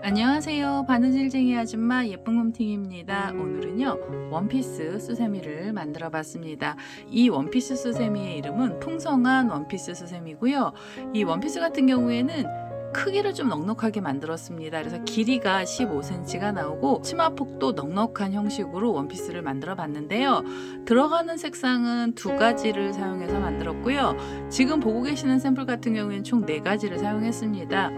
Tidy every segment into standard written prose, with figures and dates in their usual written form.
안녕하세요. 바느질쟁이 아줌마 예쁜 곰팅입니다. 오늘은요 원피스 수세미를 만들어 봤습니다. 이 원피스 수세미의 이름은 풍성한 원피스 수세미고요. 이 원피스 같은 경우에는 크기를 좀 넉넉하게 만들었습니다. 그래서 길이가 15cm가 나오고 치마폭도 넉넉한 형식으로 원피스를 만들어 봤는데요. 들어가는 색상은 두 가지를 사용해서 만들었고요. 지금 보고 계시는 샘플 같은 경우에는 총 4가지를 사용했습니다.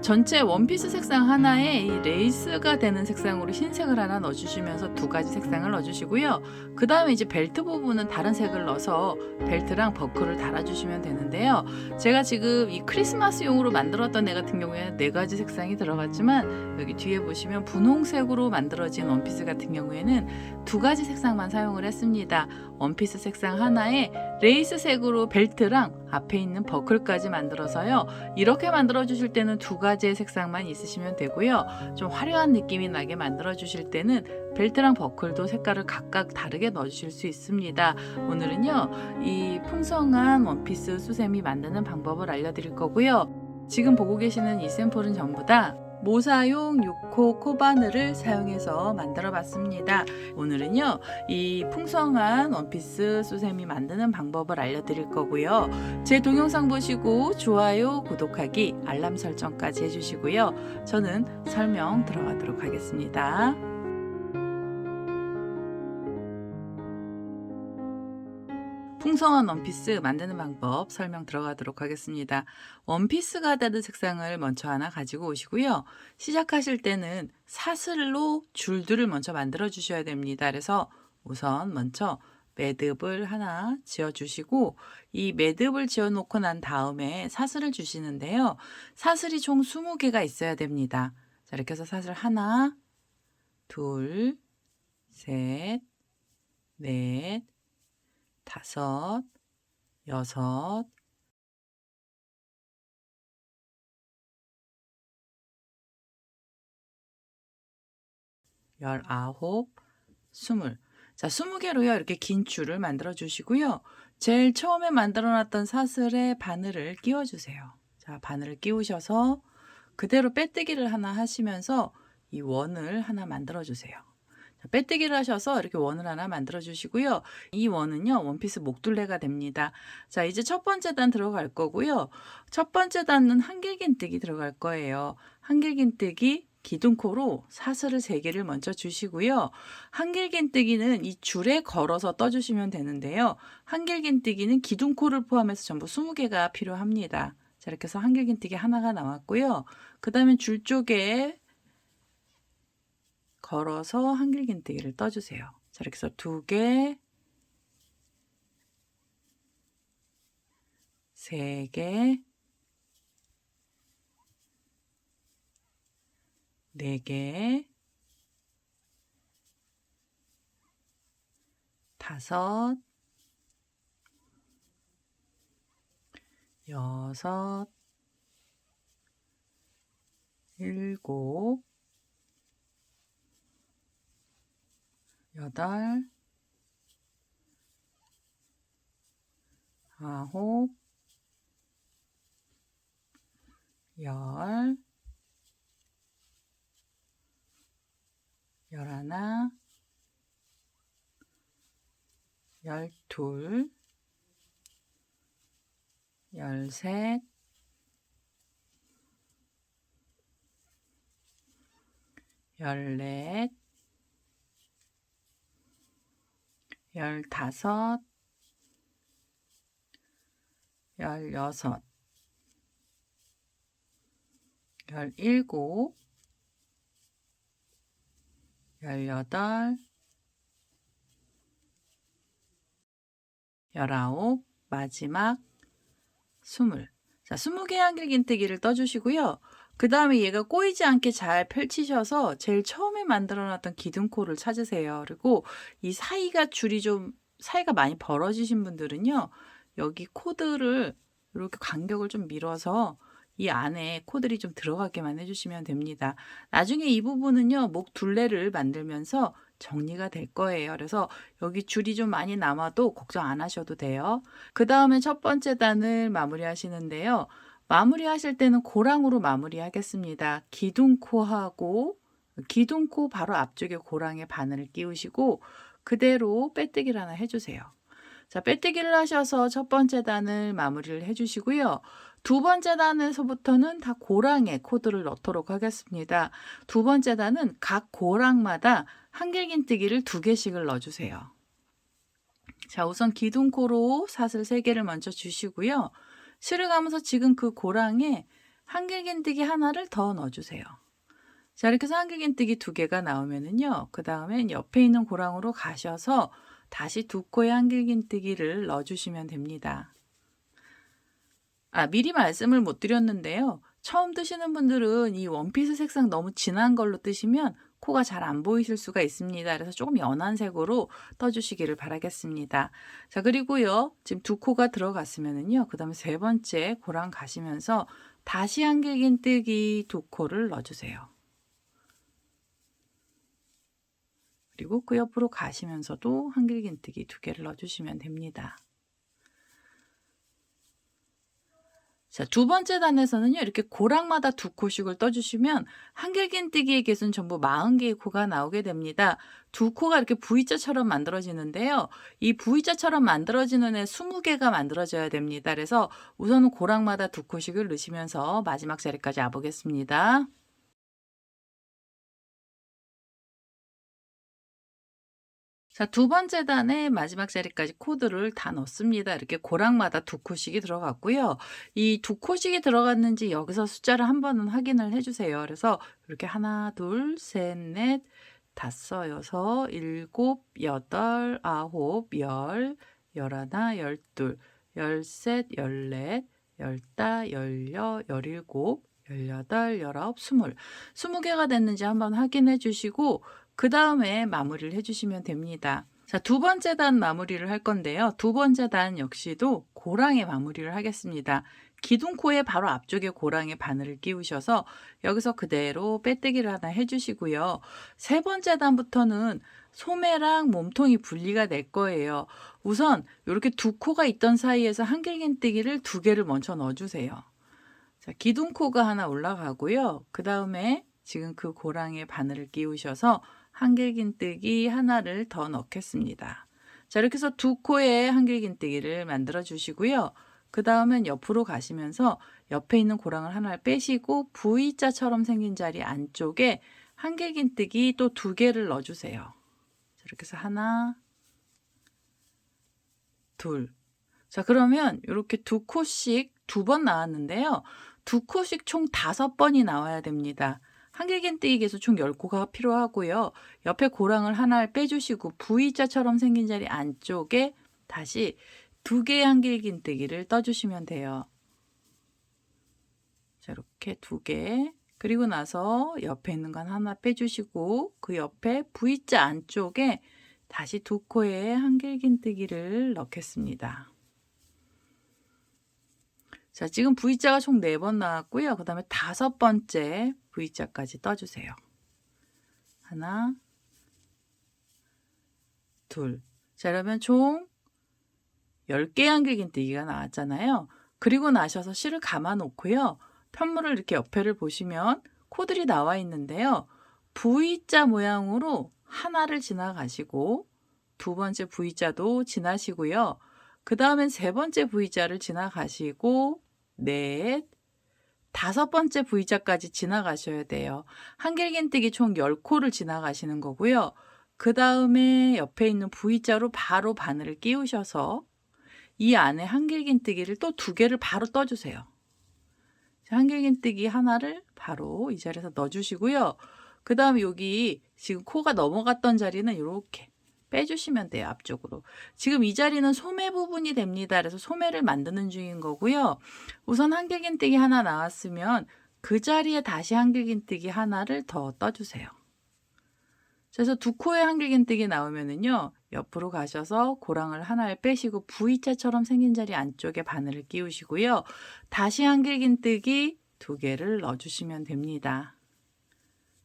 전체 원피스 색상 하나에 이 레이스가 되는 색상으로 흰색을 하나 넣어주시면서 2가지 색상을 넣어주시고요. 그 다음에 이제 벨트 부분은 다른 색을 넣어서 벨트랑 버클을 달아주시면 되는데요. 제가 지금 이 크리스마스용으로 만들었던 애 같은 경우에는 4가지 색상이 들어갔지만 여기 뒤에 보시면 분홍색으로 만들어진 원피스 같은 경우에는 2가지 색상만 사용을 했습니다. 원피스 색상 하나에 레이스색으로 벨트랑 앞에 있는 버클까지 만들어서요. 이렇게 만들어 주실 때는 2가지의 색상만 있으시면 되고요. 좀 화려한 느낌이 나게 만들어 주실 때는 벨트랑 버클도 색깔을 각각 다르게 넣어 주실 수 있습니다. 오늘은요 이 풍성한 원피스 수세미 만드는 방법을 알려드릴 거고요. 지금 보고 계시는 이 샘플은 전부 다 모사용 6호 코바늘을 사용해서 만들어 봤습니다. 오늘은요 이 풍성한 원피스 수세미 만드는 방법을 알려드릴 거고요. 제 동영상 보시고 좋아요, 구독하기, 알람 설정까지 해주시고요. 저는 설명 들어가도록 하겠습니다. 풍성한 원피스 만드는 방법 설명 들어가도록 하겠습니다. 원피스가 되는 색상을 먼저 하나 가지고 오시고요. 시작하실 때는 사슬로 줄들을 먼저 만들어 주셔야 됩니다. 그래서 우선 먼저 매듭을 하나 지어 주시고 이 매듭을 지어 놓고 난 다음에 사슬을 주시는데요. 사슬이 총 20개가 있어야 됩니다. 자, 이렇게 해서 사슬 하나, 둘, 셋, 넷, 다섯, 여섯, 열아홉, 스물. 자, 20개로요. 이렇게 긴 줄을 만들어 주시고요. 제일 처음에 만들어 놨던 사슬에 바늘을 끼워 주세요. 자, 바늘을 끼우셔서 그대로 빼뜨기를 하나 하시면서 이 원을 하나 만들어 주세요. 빼뜨기를 하셔서 이렇게 원을 하나 만들어 주시고요. 이 원은요 원피스 목둘레가 됩니다. 자, 이제 첫 번째 단 들어갈 거고요. 첫 번째 단은 한길긴뜨기 들어갈 거예요. 한길긴뜨기 기둥코로 사슬을 3개를 먼저 주시고요. 한길긴뜨기는 이 줄에 걸어서 떠주시면 되는데요. 한길긴뜨기는 기둥코를 포함해서 전부 20개가 필요합니다. 자, 이렇게 해서 한길긴뜨기 하나가 나왔고요. 그 다음에 줄 쪽에 걸어서 한길긴뜨기를 떠주세요. 자, 이렇게 해서 2개, 3개, 4개, 5, 6, 7, 8, 9, 10, 11, 12, 13, 14, 15, 16, 17, 18, 19, 마지막 20. 자, 20개의 한길긴뜨기를 떠주시고요. 그 다음에 얘가 꼬이지 않게 잘 펼치셔서 제일 처음에 만들어 놨던 기둥코를 찾으세요. 그리고 이 사이가 많이 벌어지신 분들은요. 여기 코드를 이렇게 간격을 좀 밀어서 이 안에 코들이 좀 들어가게만 해주시면 됩니다. 나중에 이 부분은요. 목 둘레를 만들면서 정리가 될 거예요. 그래서 여기 줄이 좀 많이 남아도 걱정 안 하셔도 돼요. 그 다음에 첫 번째 단을 마무리 하시는데요. 마무리 하실 때는 고랑으로 마무리 하겠습니다. 기둥코하고 기둥코 바로 앞쪽에 고랑에 바늘을 끼우시고 그대로 빼뜨기를 하나 해주세요. 자, 빼뜨기를 하셔서 첫 번째 단을 마무리를 해주시고요. 두 번째 단에서부터는 다 고랑에 코드를 넣도록 하겠습니다. 두 번째 단은 각 고랑마다 한길긴뜨기를 2개씩을 넣어주세요. 자, 우선 기둥코로 사슬 3개를 먼저 주시고요. 실을 감아서 지금 그 고랑에 한길긴뜨기 하나를 더 넣어주세요. 자, 이렇게 해서 한길긴뜨기 2개가 나오면은요, 그 다음엔 옆에 있는 고랑으로 가셔서 다시 2코의 한길긴뜨기를 넣어주시면 됩니다. 미리 말씀을 못 드렸는데요. 처음 뜨시는 분들은 이 원피스 색상 너무 진한 걸로 뜨시면 코가 잘 안 보이실 수가 있습니다. 그래서 조금 연한 색으로 떠주시기를 바라겠습니다. 자, 그리고요, 지금 2코가 들어갔으면은요, 그 다음에 3번째 고랑 가시면서 다시 한길긴뜨기 2코를 넣어주세요. 그리고 그 옆으로 가시면서도 한길긴뜨기 2개를 넣어주시면 됩니다. 자, 두 번째 단에서는요, 이렇게 고랑마다 2코씩을 떠주시면 한길긴뜨기의 개수는 전부 40개의 코가 나오게 됩니다. 2코가 이렇게 V자처럼 만들어지는데요. 이 V자처럼 만들어지는 애 20개가 만들어져야 됩니다. 그래서 우선은 고랑마다 2코씩을 넣으시면서 마지막 자리까지 와보겠습니다. 자, 두 번째 단의 마지막 자리까지 코드를 다 넣습니다. 이렇게 고랑마다 2코씩이 들어갔고요. 이 2코씩이 들어갔는지 여기서 숫자를 한 번은 확인을 해주세요. 그래서 이렇게 하나, 둘, 셋, 넷, 다섯, 여섯, 일곱, 여덟, 아홉, 열, 열하나, 열둘, 열셋, 열넷, 열다, 열여, 열일곱, 열여덟, 열아홉, 20개가 됐는지 한번 확인해 주시고 그 다음에 마무리를 해주시면 됩니다. 자, 두 번째 단 마무리를 할 건데요. 두 번째 단 역시도 고랑에 마무리를 하겠습니다. 기둥코의 바로 앞쪽에 고랑에 바늘을 끼우셔서 여기서 그대로 빼뜨기를 하나 해주시고요. 세 번째 단부터는 소매랑 몸통이 분리가 될 거예요. 우선 이렇게 2코가 있던 사이에서 한길긴뜨기를 2개를 먼저 넣어주세요. 자, 기둥코가 하나 올라가고요. 그 다음에 지금 그 고랑에 바늘을 끼우셔서 한길긴뜨기 하나를 더 넣겠습니다. 자, 이렇게 해서 2코의 한길긴뜨기를 만들어 주시고요. 그 다음엔 옆으로 가시면서 옆에 있는 고랑을 하나 빼시고 V자처럼 생긴 자리 안쪽에 한길긴뜨기 또 2개를 넣어주세요. 자, 이렇게 해서 하나, 둘. 자, 그러면 이렇게 2코씩 2번 나왔는데요. 2코씩 총 5번이 나와야 됩니다. 한길긴뜨기 개수 총 10코가 필요하고요. 옆에 고랑을 하나를 빼주시고 V자처럼 생긴 자리 안쪽에 다시 2개의 한길긴뜨기를 떠주시면 돼요. 자, 이렇게 2개. 그리고 나서 옆에 있는 건 하나 빼주시고 그 옆에 V자 안쪽에 다시 2코의 한길긴뜨기를 넣겠습니다. 자, 지금 V자가 총 4번 나왔고요. 그 다음에 5번째 V자까지 떠주세요. 하나, 둘. 자, 그러면 총 10개의 한길긴뜨기가 나왔잖아요. 그리고 나셔서 실을 감아 놓고요. 편물을 이렇게 옆에를 보시면 코들이 나와 있는데요. V자 모양으로 하나를 지나가시고 두 번째 V자도 지나시고요. 그 다음엔 세 번째 V자를 지나가시고 넷, 5번째 V자까지 지나가셔야 돼요. 한길긴뜨기 총 10코를 지나가시는 거고요. 그 다음에 옆에 있는 V자로 바로 바늘을 끼우셔서 이 안에 한길긴뜨기를 또 2개를 바로 떠주세요. 한길긴뜨기 하나를 바로 이 자리에서 넣어주시고요. 그 다음에 여기 지금 코가 넘어갔던 자리는 이렇게 빼주시면 돼요. 앞쪽으로. 지금 이 자리는 소매 부분이 됩니다. 그래서 소매를 만드는 중인 거고요. 우선 한길긴뜨기 하나 나왔으면 그 자리에 다시 한길긴뜨기 하나를 더 떠주세요. 그래서 2코의 한길긴뜨기 나오면은요. 옆으로 가셔서 고랑을 하나를 빼시고 V자처럼 생긴 자리 안쪽에 바늘을 끼우시고요. 다시 한길긴뜨기 2개를 넣어주시면 됩니다.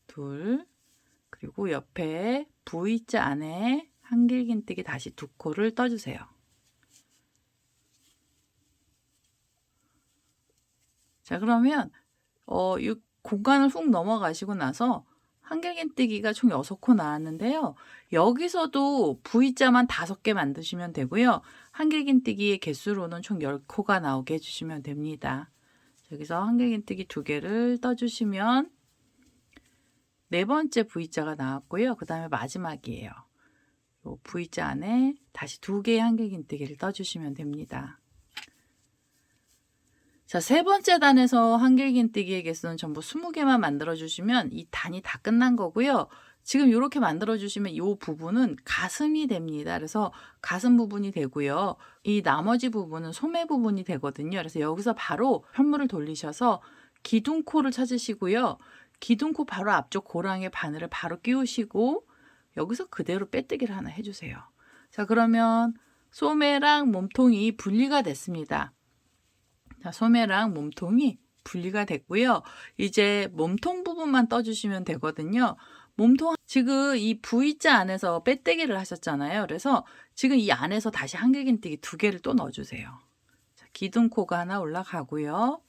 둘, 그리고 옆에 V자 안에 한길긴뜨기 다시 2코를 떠주세요. 자, 그러면 이 공간을 훅 넘어가시고 나서 한길긴뜨기가 총 6코 나왔는데요. 여기서도 V자만 5개 만드시면 되고요. 한길긴뜨기의 개수로는 총 10코가 나오게 해주시면 됩니다. 여기서 한길긴뜨기 2개를 떠주시면 네 번째 V자가 나왔고요. 그 다음에 마지막이에요. 요 V자 안에 다시 2개의 한길긴뜨기를 떠주시면 됩니다. 자, 세 번째 단에서 한길긴뜨기의 개수는 전부 20개만 만들어 주시면 이 단이 다 끝난 거고요. 지금 이렇게 만들어 주시면 이 부분은 가슴이 됩니다. 그래서 가슴 부분이 되고요. 이 나머지 부분은 소매 부분이 되거든요. 그래서 여기서 바로 편물을 돌리셔서 기둥코를 찾으시고요. 기둥코 바로 앞쪽 고랑의 바늘을 바로 끼우시고 여기서 그대로 빼뜨기를 하나 해주세요. 자, 그러면 소매랑 몸통이 분리가 됐습니다. 자, 소매랑 몸통이 분리가 됐고요. 이제 몸통 부분만 떠주시면 되거든요. 몸통 지금 이 V자 안에서 빼뜨기를 하셨잖아요. 그래서 지금 이 안에서 다시 한길긴뜨기 2개를 또 넣어주세요. 자, 기둥코가 하나 올라가고요.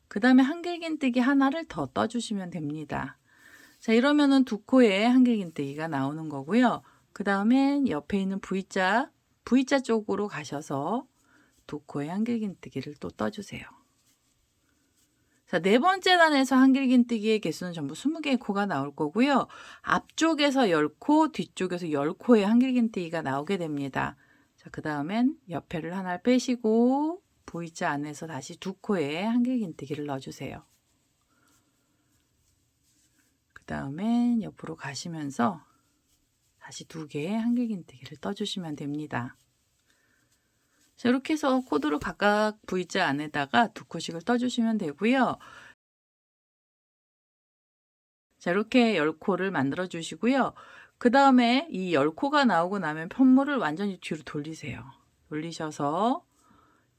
그 다음에 한길긴뜨기 하나를 더 떠주시면 됩니다. 자, 이러면은 2코에 한길긴뜨기가 나오는 거고요. 그 다음에 옆에 있는 V자 쪽으로 가셔서 2코에 한길긴뜨기를 또 떠주세요. 자, 네 번째 단에서 한길긴뜨기의 개수는 전부 20개의 코가 나올 거고요. 앞쪽에서 10코, 뒤쪽에서 10코의 한길긴뜨기가 나오게 됩니다. 자, 그 다음엔 옆에를 하나 빼시고 V자 안에서 다시 2코에 한길긴뜨기를 넣어주세요. 그 다음엔 옆으로 가시면서 다시 2개의 한길긴뜨기를 떠주시면 됩니다. 자, 이렇게 해서 코드를 각각 V자 안에다가 2코씩을 떠주시면 되고요. 자, 이렇게 10코를 만들어 주시고요. 그 다음에 이 10코가 나오고 나면 편물을 완전히 뒤로 돌리세요. 돌리셔서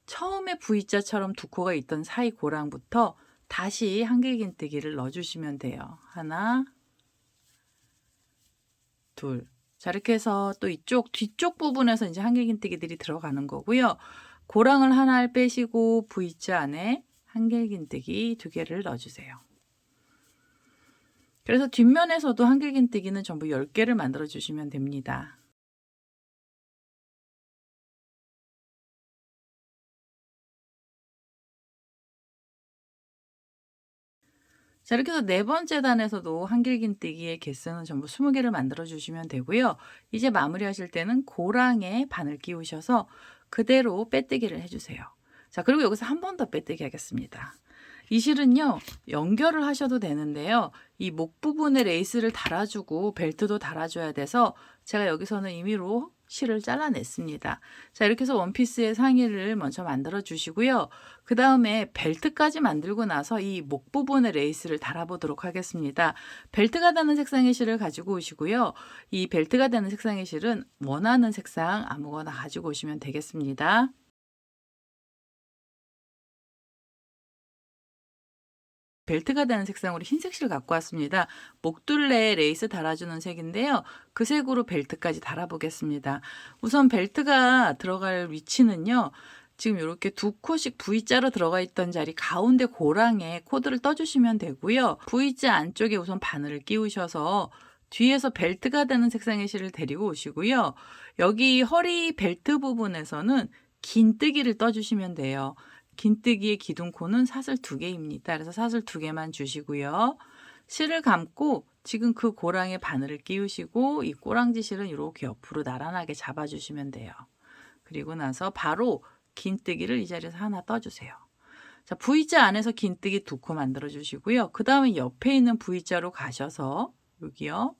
처음에 V자처럼 2코가 있던 사이 고랑부터 다시 한길긴뜨기를 넣어주시면 돼요. 하나, 둘. 자, 이렇게 해서 또 이쪽 뒤쪽 부분에서 이제 한길긴뜨기들이 들어가는 거고요. 고랑을 하나를 빼시고 V자 안에 한길긴뜨기 2개를 넣어주세요. 그래서 뒷면에서도 한길긴뜨기는 전부 10개를 만들어 주시면 됩니다. 자, 이렇게 해서 네 번째 단에서도 한길긴뜨기의 개수는 전부 20개를 만들어 주시면 되고요. 이제 마무리하실 때는 고랑에 바늘 끼우셔서 그대로 빼뜨기를 해주세요. 자, 그리고 여기서 한 번 더 빼뜨기 하겠습니다. 이 실은요, 연결을 하셔도 되는데요. 이 목 부분에 레이스를 달아주고 벨트도 달아줘야 돼서 제가 여기서는 임의로 실을 잘라냈습니다. 자, 이렇게 해서 원피스의 상의를 먼저 만들어 주시고요. 그 다음에 벨트까지 만들고 나서 이 목 부분에 레이스를 달아보도록 하겠습니다. 벨트가 되는 색상의 실을 가지고 오시고요. 이 벨트가 되는 색상의 실은 원하는 색상 아무거나 가지고 오시면 되겠습니다. 벨트가 되는 색상으로 흰색 실 갖고 왔습니다. 목둘레에 레이스 달아주는 색인데요. 그 색으로 벨트까지 달아보겠습니다. 우선 벨트가 들어갈 위치는요. 지금 이렇게 2코씩 V자로 들어가 있던 자리 가운데 고랑에 코드를 떠주시면 되고요. V자 안쪽에 우선 바늘을 끼우셔서 뒤에서 벨트가 되는 색상의 실을 데리고 오시고요. 여기 허리 벨트 부분에서는 긴뜨기를 떠주시면 돼요. 긴뜨기의 기둥코는 사슬 2개입니다. 그래서 사슬 2개만 주시고요. 실을 감고 지금 그 고랑에 바늘을 끼우시고 이 꼬랑지 실은 이렇게 옆으로 나란하게 잡아주시면 돼요. 그리고 나서 바로 긴뜨기를 이 자리에서 하나 떠주세요. 자, V자 안에서 긴뜨기 2코 만들어 주시고요. 그 다음에 옆에 있는 V자로 가셔서 여기요.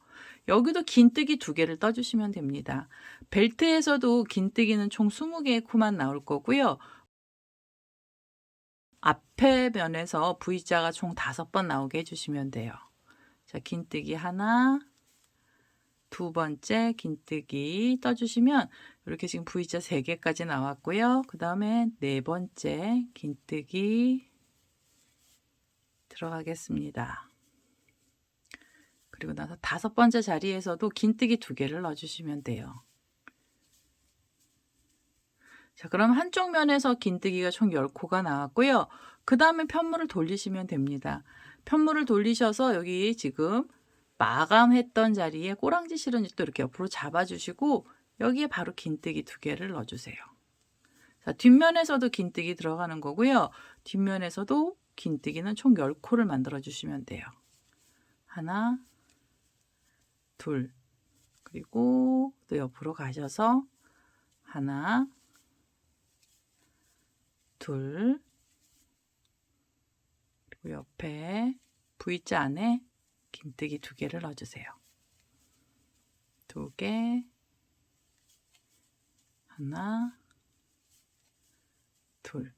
여기도 긴뜨기 2개를 떠주시면 됩니다. 벨트에서도 긴뜨기는 총 20개의 코만 나올 거고요. 앞에 면에서 V자가 총 5번 나오게 해주시면 돼요. 자, 긴뜨기 하나, 두 번째 긴뜨기 떠주시면 이렇게 지금 V자 3개까지 나왔고요. 그 다음에 네 번째 긴뜨기 들어가겠습니다. 그리고 나서 5번째 자리에서도 긴뜨기 2개를 넣어주시면 돼요. 자, 그럼 한쪽 면에서 긴뜨기가 총 10코가 나왔고요. 그 다음에 편물을 돌리시면 됩니다. 편물을 돌리셔서 여기 지금 마감했던 자리에 꼬랑지 실은 또 이렇게 옆으로 잡아주시고 여기에 바로 긴뜨기 2개를 넣어주세요. 자, 뒷면에서도 긴뜨기 들어가는 거고요. 뒷면에서도 긴뜨기는 총 10코를 만들어 주시면 돼요. 하나, 둘, 그리고 또 옆으로 가셔서 하나, 둘, 그리고 옆에 V자 안에 긴뜨기 2개를 넣어주세요. 2개, 하나, 둘.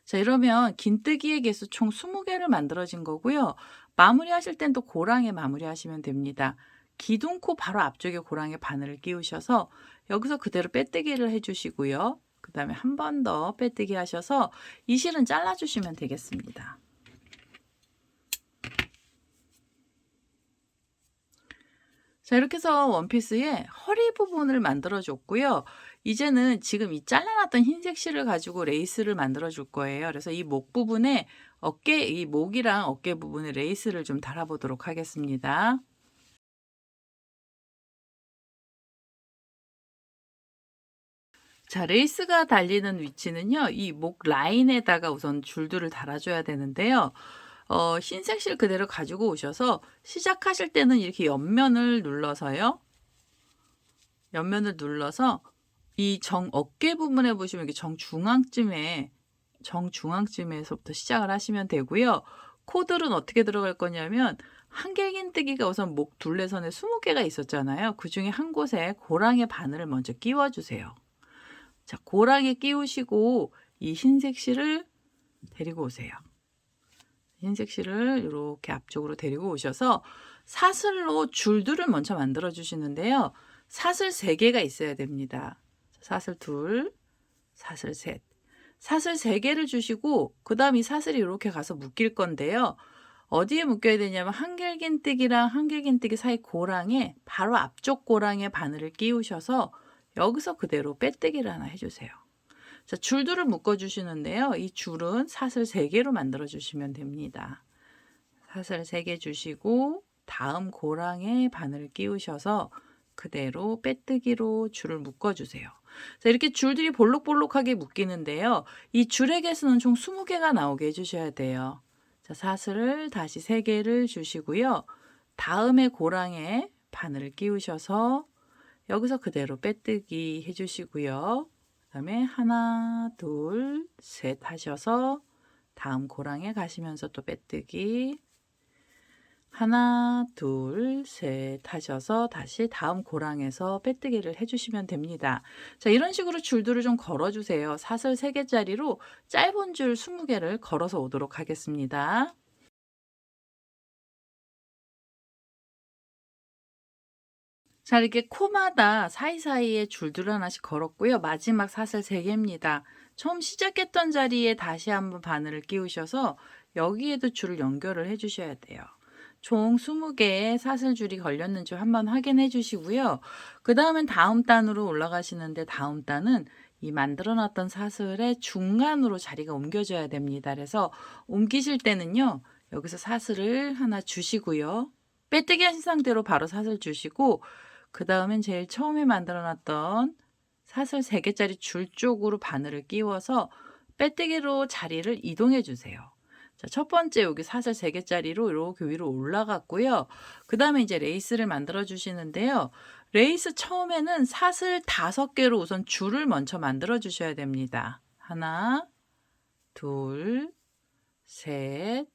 자, 이러면 긴뜨기의 개수 총 20개를 만들어진 거고요. 마무리 하실 땐 또 고랑에 마무리 하시면 됩니다. 기둥코 바로 앞쪽에 고랑에 바늘을 끼우셔서 여기서 그대로 빼뜨기를 해주시고요. 그 다음에 한 번 더 빼뜨기 하셔서 이 실은 잘라주시면 되겠습니다. 자, 이렇게 해서 원피스의 허리 부분을 만들어 줬고요. 이제는 지금 이 잘라놨던 흰색 실을 가지고 레이스를 만들어 줄 거예요. 그래서 이 목 부분에 이 목이랑 어깨 부분에 레이스를 좀 달아보도록 하겠습니다. 자, 레이스가 달리는 위치는요, 이 목 라인에다가 우선 줄들을 달아줘야 되는데요. 흰색 실 그대로 가지고 오셔서 시작하실 때는 이렇게 옆면을 눌러서요. 옆면을 눌러서 이 어깨 부분에 보시면 이렇게 정중앙쯤에서부터 시작을 하시면 되고요. 코들은 어떻게 들어갈 거냐면 한길긴뜨기가 우선 목 둘레선에 20개가 있었잖아요. 그 중에 한 곳에 고랑의 바늘을 먼저 끼워주세요. 자, 고랑에 끼우시고 이 흰색 실을 데리고 오세요. 흰색 실을 이렇게 앞쪽으로 데리고 오셔서 사슬로 줄들을 먼저 만들어 주시는데요. 사슬 3개가 있어야 됩니다. 사슬 2, 사슬 3. 사슬 3개를 주시고 그 다음 이 사슬이 이렇게 가서 묶일 건데요. 어디에 묶여야 되냐면 한길긴뜨기랑 한길긴뜨기 사이 고랑에 바로 앞쪽 고랑에 바늘을 끼우셔서 여기서 그대로 빼뜨기를 하나 해주세요. 자, 줄들을 묶어 주시는데요. 이 줄은 사슬 3개로 만들어 주시면 됩니다. 사슬 3개 주시고 다음 고랑에 바늘을 끼우셔서 그대로 빼뜨기로 줄을 묶어 주세요. 자, 이렇게 줄들이 볼록볼록하게 묶이는데요. 이 줄의 개수는 총 20개가 나오게 해주셔야 돼요. 자, 사슬을 다시 3개를 주시고요. 다음에 고랑에 바늘을 끼우셔서 여기서 그대로 빼뜨기 해주시고요. 그 다음에 하나, 둘, 셋 하셔서 다음 고랑에 가시면서 또 빼뜨기. 하나, 둘, 셋 하셔서 다시 다음 고랑에서 빼뜨기를 해주시면 됩니다. 자, 이런 식으로 줄들을 좀 걸어주세요. 사슬 3개짜리로 짧은 줄 20개를 걸어서 오도록 하겠습니다. 자, 이렇게 코마다 사이사이에 줄들을 하나씩 걸었고요. 마지막 사슬 3개입니다. 처음 시작했던 자리에 다시 한번 바늘을 끼우셔서 여기에도 줄을 연결을 해주셔야 돼요. 총 20개의 사슬줄이 걸렸는지 한번 확인해 주시고요. 그 다음엔 다음 단으로 올라가시는데 다음 단은 이 만들어 놨던 사슬의 중간으로 자리가 옮겨져야 됩니다. 그래서 옮기실 때는요. 여기서 사슬을 하나 주시고요. 빼뜨기 하신 상태로 바로 사슬 주시고 그 다음엔 제일 처음에 만들어 놨던 사슬 3개짜리 줄 쪽으로 바늘을 끼워서 빼뜨기로 자리를 이동해 주세요. 자, 첫 번째 여기 사슬 3개짜리로 이렇게 위로 올라갔고요. 그 다음에 이제 레이스를 만들어 주시는데요. 레이스 처음에는 사슬 5개로 우선 줄을 먼저 만들어 주셔야 됩니다. 하나, 둘, 셋,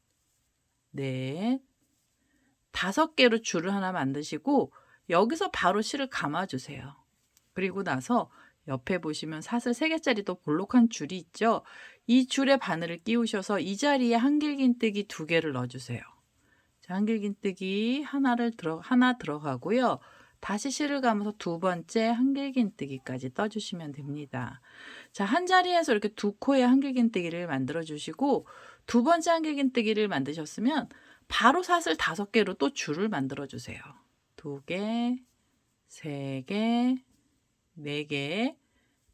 넷, 5개로 줄을 하나 만드시고 여기서 바로 실을 감아 주세요. 그리고 나서 옆에 보시면 사슬 3개짜리 또 볼록한 줄이 있죠. 이 줄에 바늘을 끼우셔서 이 자리에 한길긴뜨기 2개를 넣어주세요. 자, 한길긴뜨기 하나 들어가고요. 다시 실을 감아서 2번째 한길긴뜨기까지 떠주시면 됩니다. 자, 한 자리에서 이렇게 2코의 한길긴뜨기를 만들어 주시고 2번째 한길긴뜨기를 만드셨으면 바로 사슬 5개로 또 줄을 만들어 주세요. 2개, 3개, 4개,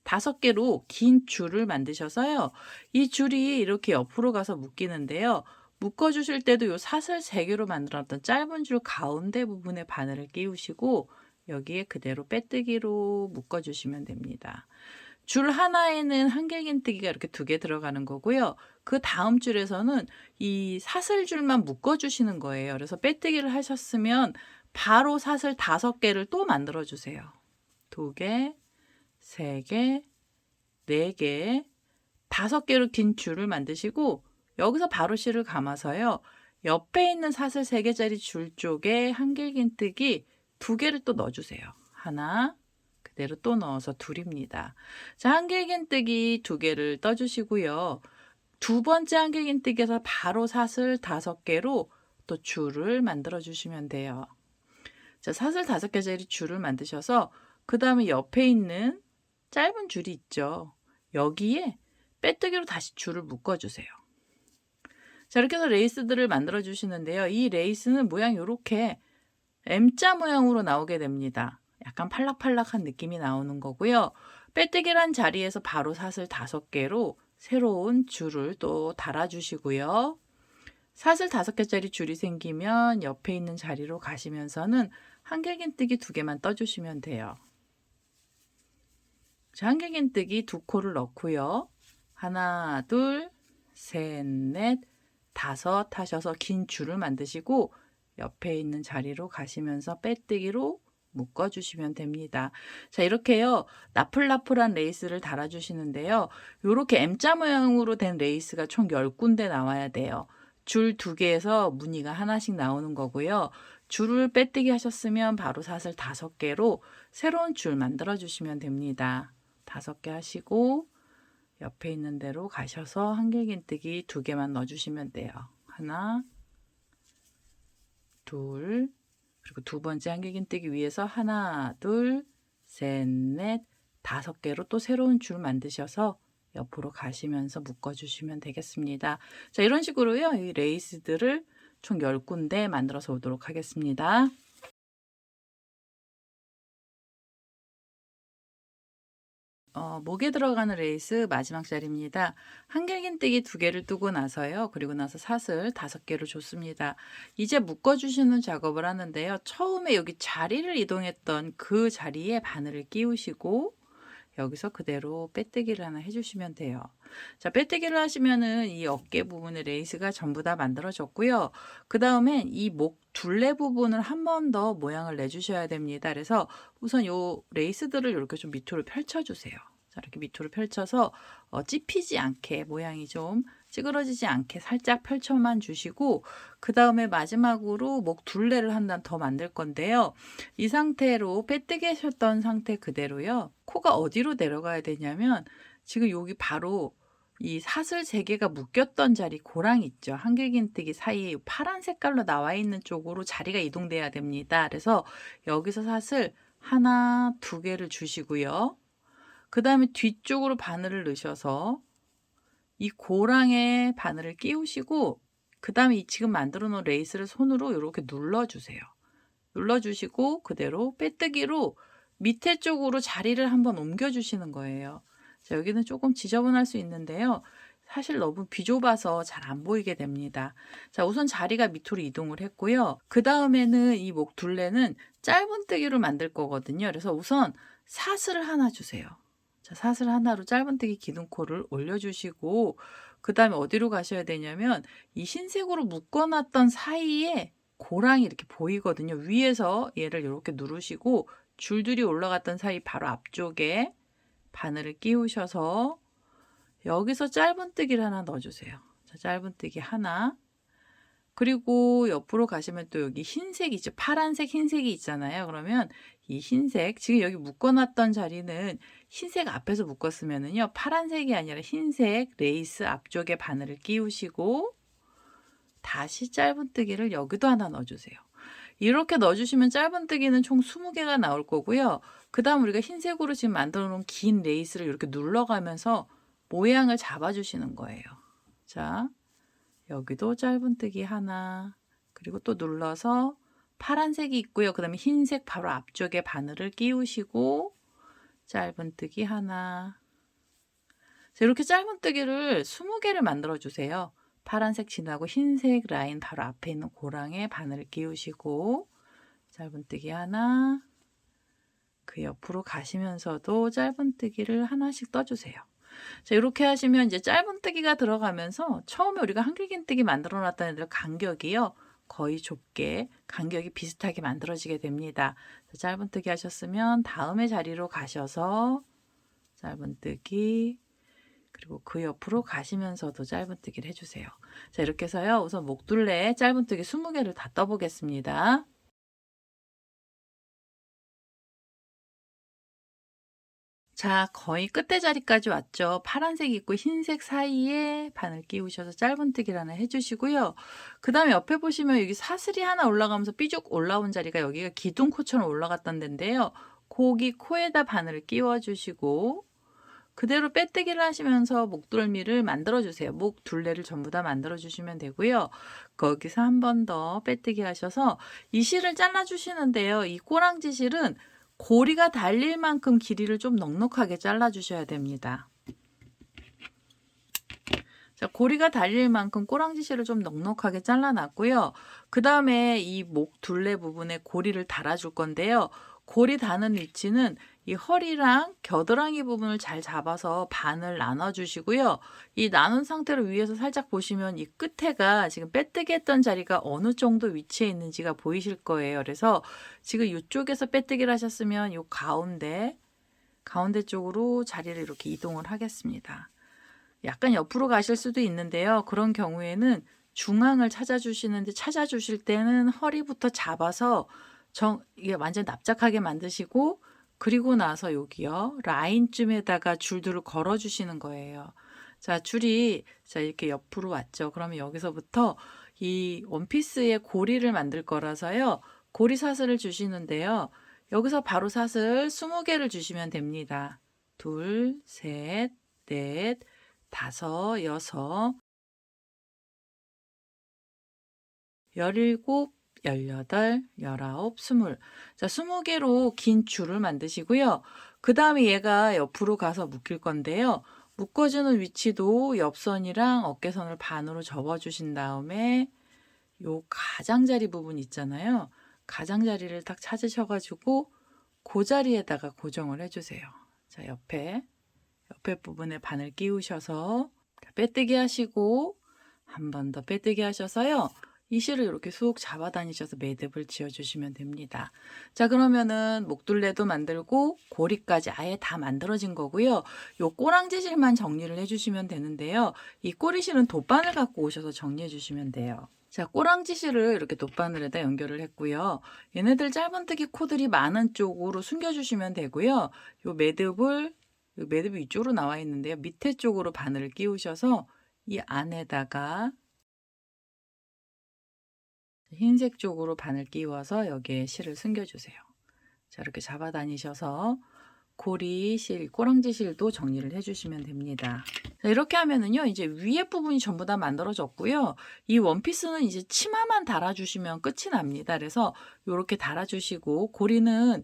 5개로 긴 줄을 만드셔서요. 이 줄이 이렇게 옆으로 가서 묶이는데요. 묶어 주실 때도 요 사슬 3개로 만들었던 짧은 줄 가운데 부분에 바늘을 끼우시고 여기에 그대로 빼뜨기로 묶어 주시면 됩니다. 줄 하나에는 한길긴뜨기가 이렇게 2개 들어가는 거고요. 그 다음 줄에서는 이 사슬줄만 묶어 주시는 거예요. 그래서 빼뜨기를 하셨으면 바로 사슬 5개를 또 만들어 주세요. 2개, 3개, 4개, 5개로 긴 줄을 만드시고 여기서 바로 실을 감아서요. 옆에 있는 사슬 3개짜리 줄 쪽에 한길긴뜨기 2개를 또 넣어주세요. 하나, 그대로 또 넣어서 둘입니다. 자, 한길긴뜨기 2개를 떠주시고요. 두 번째 한길긴뜨기에서 바로 사슬 5개로 또 줄을 만들어 주시면 돼요. 자, 사슬 5개짜리 줄을 만드셔서 그 다음에 옆에 있는 짧은 줄이 있죠. 여기에 빼뜨기로 다시 줄을 묶어주세요. 자, 이렇게 해서 레이스들을 만들어 주시는데요. 이 레이스는 모양이 이렇게 M자 모양으로 나오게 됩니다. 약간 팔락팔락한 느낌이 나오는 거고요. 빼뜨기란 자리에서 바로 사슬 5개로 새로운 줄을 또 달아주시고요. 사슬 5개짜리 줄이 생기면 옆에 있는 자리로 가시면서는 한길긴뜨기 2개만 떠주시면 돼요. 자, 한길긴뜨기 2코를 넣고요. 하나, 둘, 셋, 넷, 5 하셔서 긴 줄을 만드시고 옆에 있는 자리로 가시면서 빼뜨기로 묶어주시면 됩니다. 자, 이렇게요. 나풀나풀한 레이스를 달아주시는데요. 이렇게 M자 모양으로 된 레이스가 총 10군데 나와야 돼요. 줄 2개에서 무늬가 하나씩 나오는 거고요. 줄을 빼뜨기 하셨으면 바로 사슬 5개로 새로운 줄 만들어 주시면 됩니다. 5개 하시고 옆에 있는 대로 가셔서 한길긴뜨기 2개만 넣어주시면 돼요. 하나, 둘, 그리고 두 번째 한길긴뜨기 위에서 하나, 둘, 셋, 넷, 5개로 또 새로운 줄 만드셔서 옆으로 가시면서 묶어주시면 되겠습니다. 자, 이런 식으로요. 이 레이스들을 총 10군데 만들어서 오도록 하겠습니다. 목에 들어가는 레이스 마지막 자리입니다. 한길긴뜨기 2개를 뜨고 나서요. 그리고 나서 사슬 5개를 줬습니다. 이제 묶어주시는 작업을 하는데요. 처음에 여기 자리를 이동했던 그 자리에 바늘을 끼우시고 여기서 그대로 빼뜨기를 하나 해주시면 돼요. 자, 빼뜨기를 하시면은 이 어깨 부분의 레이스가 전부 다 만들어졌고요. 그 다음엔 이 목 둘레 부분을 한 번 더 모양을 내주셔야 됩니다. 그래서 우선 요 레이스들을 이렇게 좀 밑으로 펼쳐주세요. 자, 이렇게 밑으로 펼쳐서 찝히지 않게 모양이 좀 찌그러지지 않게 살짝 펼쳐만 주시고 그 다음에 마지막으로 목 둘레를 한 단 더 만들 건데요. 이 상태로 빼뜨기 하셨던 상태 그대로요. 코가 어디로 내려가야 되냐면 지금 여기 바로 이 사슬 3개가 묶였던 자리 고랑 있죠. 한길긴뜨기 사이에 파란 색깔로 나와 있는 쪽으로 자리가 이동돼야 됩니다. 그래서 여기서 사슬 하나, 2개를 주시고요. 그 다음에 뒤쪽으로 바늘을 넣으셔서 이 고랑에 바늘을 끼우시고 그 다음에 지금 만들어 놓은 레이스를 손으로 이렇게 눌러주세요. 눌러주시고 그대로 빼뜨기로 밑에 쪽으로 자리를 한번 옮겨주시는 거예요. 자, 여기는 조금 지저분할 수 있는데요. 사실 너무 비좁아서 잘 안 보이게 됩니다. 자, 우선 자리가 밑으로 이동을 했고요. 그 다음에는 이 목 둘레는 짧은뜨기로 만들 거거든요. 그래서 우선 사슬을 하나 주세요. 자, 사슬 하나로 짧은뜨기 기둥코를 올려주시고 그 다음에 어디로 가셔야 되냐면 이 흰색으로 묶어놨던 사이에 고랑이 이렇게 보이거든요. 위에서 얘를 이렇게 누르시고 줄들이 올라갔던 사이 바로 앞쪽에 바늘을 끼우셔서 여기서 짧은뜨기를 하나 넣어주세요. 자, 짧은뜨기 하나. 그리고 옆으로 가시면 또 여기 흰색 있죠. 파란색, 흰색이 있잖아요. 그러면 이 흰색, 지금 여기 묶어놨던 자리는 흰색 앞에서 묶었으면은요. 파란색이 아니라 흰색 레이스 앞쪽에 바늘을 끼우시고 다시 짧은뜨기를 여기도 하나 넣어주세요. 이렇게 넣어주시면 짧은뜨기는 총 20개가 나올 거고요. 그 다음 우리가 흰색으로 지금 만들어 놓은 긴 레이스를 이렇게 눌러가면서 모양을 잡아주시는 거예요. 자, 여기도 짧은뜨기 하나, 그리고 또 눌러서 파란색이 있고요. 그 다음에 흰색 바로 앞쪽에 바늘을 끼우시고 짧은뜨기 하나. 자, 이렇게 짧은뜨기를 20개를 만들어 주세요. 파란색 지나고 흰색 라인 바로 앞에 있는 고랑에 바늘을 끼우시고 짧은뜨기 하나, 그 옆으로 가시면서도 짧은뜨기를 하나씩 떠주세요. 자, 이렇게 하시면 이제 짧은뜨기가 들어가면서 처음에 우리가 한길긴뜨기 만들어 놨던 애들 간격이요, 거의 좁게 간격이 비슷하게 만들어지게 됩니다. 자, 짧은뜨기 하셨으면 다음에 자리로 가셔서 짧은뜨기, 그리고 그 옆으로 가시면서도 짧은뜨기를 해주세요. 자, 이렇게 해서요, 우선 목둘레 짧은뜨기 20개를 다 떠보겠습니다. 자, 거의 끝에 자리까지 왔죠. 파란색 있고 흰색 사이에 바늘 끼우셔서 짧은뜨기를 하나 해주시고요. 그 다음에 옆에 보시면 여기 사슬이 하나 올라가면서 삐죽 올라온 자리가 여기가 기둥코처럼 올라갔던 데인데요. 거기 코에다 바늘을 끼워주시고 그대로 빼뜨기를 하시면서 목덜미를 만들어주세요. 목 둘레를 전부 다 만들어주시면 되고요. 거기서 한 번 더 빼뜨기 하셔서 이 실을 잘라주시는데요. 이 꼬랑지 실은 고리가 달릴 만큼 길이를 좀 넉넉하게 잘라주셔야 됩니다. 자, 고리가 달릴 만큼 꼬랑지 실을 좀 넉넉하게 잘라놨고요. 그 다음에 이 목 둘레 부분에 고리를 달아줄 건데요. 고리 다는 위치는 이 허리랑 겨드랑이 부분을 잘 잡아서 반을 나눠주시고요. 이 나눈 상태로 위에서 살짝 보시면 이 끝에가 지금 빼뜨기 했던 자리가 어느 정도 위치에 있는지가 보이실 거예요. 그래서 지금 이쪽에서 빼뜨기를 하셨으면 이 가운데 쪽으로 자리를 이렇게 이동을 하겠습니다. 약간 옆으로 가실 수도 있는데요. 그런 경우에는 중앙을 찾아주실 때는 허리부터 잡아서 이게 완전 납작하게 만드시고, 그리고 나서 여기요, 라인쯤에다가 줄들을 걸어 주시는 거예요. 자, 줄이 이렇게 옆으로 왔죠. 그러면 여기서부터 이 원피스의 고리를 만들 거라서요, 고리 사슬을 주시는데요. 여기서 바로 사슬 20개를 주시면 됩니다. 둘, 셋, 넷, 다섯, 여섯, 17, 18, 19, 20. 자, 20개로 긴 줄을 만드시고요. 그 다음에 얘가 옆으로 가서 묶일 건데요. 묶어주는 위치도 옆선이랑 어깨선을 반으로 접어주신 다음에 요 가장자리 부분 있잖아요. 가장자리를 딱 찾으셔가지고 그 자리에다가 고정을 해주세요. 자, 옆에 부분에 바늘 끼우셔서 빼뜨기 하시고 한 번 더 빼뜨기 하셔서요. 이 실을 이렇게 쑥 잡아 다니셔서 매듭을 지어 주시면 됩니다. 자, 그러면은 목둘레도 만들고 고리까지 아예 다 만들어진 거고요. 요 꼬랑지 실만 정리를 해주시면 되는데요. 이 꼬리실은 돗바늘 갖고 오셔서 정리해 주시면 돼요. 자, 꼬랑지 실을 이렇게 돗바늘에다 연결을 했고요. 얘네들 짧은뜨기 코들이 많은 쪽으로 숨겨주시면 되고요. 요 매듭이 이쪽으로 나와 있는데요. 밑에 쪽으로 바늘을 끼우셔서 이 안에다가 흰색 쪽으로 바늘 끼워서 여기에 실을 숨겨주세요. 자, 이렇게 잡아 다니셔서 고리실, 꼬랑지 실도 정리를 해주시면 됩니다. 자, 이렇게 하면은요, 이제 위에 부분이 전부 다 만들어졌고요. 이 원피스는 이제 치마만 달아주시면 끝이 납니다. 그래서 이렇게 달아주시고, 고리는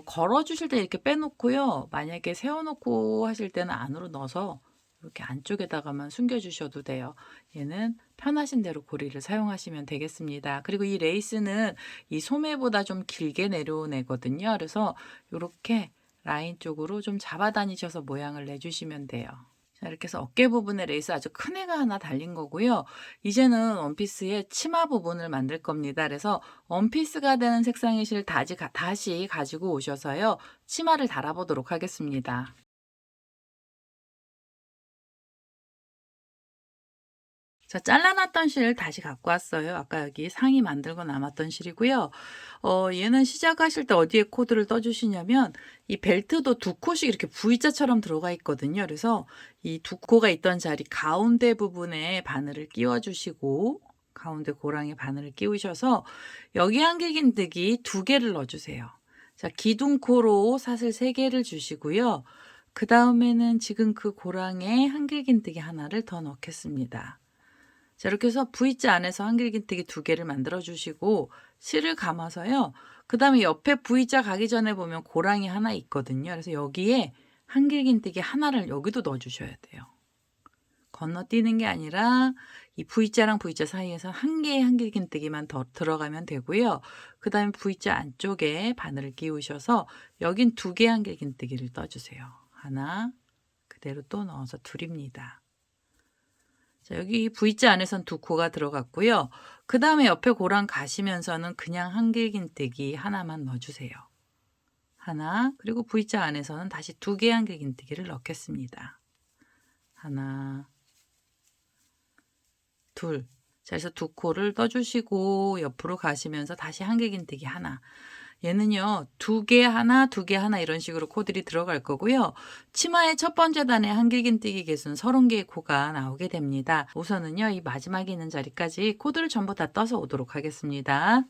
걸어주실 때 이렇게 빼놓고요. 만약에 세워놓고 하실 때는 안으로 넣어서 이렇게 안쪽에다가만 숨겨주셔도 돼요. 얘는 편하신 대로 고리를 사용하시면 되겠습니다. 그리고 이 레이스는 이 소매보다 좀 길게 내려온 애거든요. 그래서 이렇게 라인 쪽으로 좀 잡아 다니셔서 모양을 내주시면 돼요. 자, 이렇게 해서 어깨 부분에 레이스 아주 큰 애가 하나 달린 거고요. 이제는 원피스의 치마 부분을 만들 겁니다. 그래서 원피스가 되는 색상의 실 다시 가지고 오셔서요, 치마를 달아보도록 하겠습니다. 자, 잘라놨던 실 다시 갖고 왔어요. 아까 여기 상의 만들고 남았던 실이고요. 얘는 시작하실 때 어디에 코드를 떠주시냐면 이 벨트도 두 코씩 이렇게 V자처럼 들어가 있거든요. 그래서 이 두 코가 있던 자리 가운데 부분에 바늘을 끼워주시고 가운데 고랑에 바늘을 끼우셔서 여기 한길긴뜨기 2개를 넣어주세요. 자, 기둥코로 사슬 3개를 주시고요. 그 다음에는 지금 그 고랑에 한길긴뜨기 하나를 더 넣겠습니다. 자, 이렇게 해서 V자 안에서 한길긴뜨기 2개를 만들어 주시고 실을 감아서요. 그 다음에 옆에 V자 가기 전에 보면 고랑이 하나 있거든요. 그래서 여기에 한길긴뜨기 하나를 여기도 넣어 주셔야 돼요. 건너뛰는 게 아니라 이 V자랑 V자 사이에서 한 개의 한길긴뜨기만 더 들어가면 되고요. 그 다음에 V자 안쪽에 바늘을 끼우셔서 여긴 2개의 한길긴뜨기를 떠주세요. 하나, 그대로 또 넣어서 둘입니다. 자, 여기 V자 안에선 2코가 들어갔고요. 그 다음에 옆에 고랑 가시면서는 그냥 한길긴뜨기 하나만 넣어주세요. 하나, 그리고 V자 안에서는 다시 2개의 한길긴뜨기를 넣겠습니다. 하나, 둘. 자, 그래서 2코를 떠주시고 옆으로 가시면서 다시 한길긴뜨기 하나. 얘는요, 2개 하나, 2개 하나 이런 식으로 코들이 들어갈 거고요. 치마의 첫 번째 단에 한길긴뜨기 개수는 30개의 코가 나오게 됩니다. 우선은요, 이 마지막에 있는 자리까지 코들을 전부 다 떠서 오도록 하겠습니다.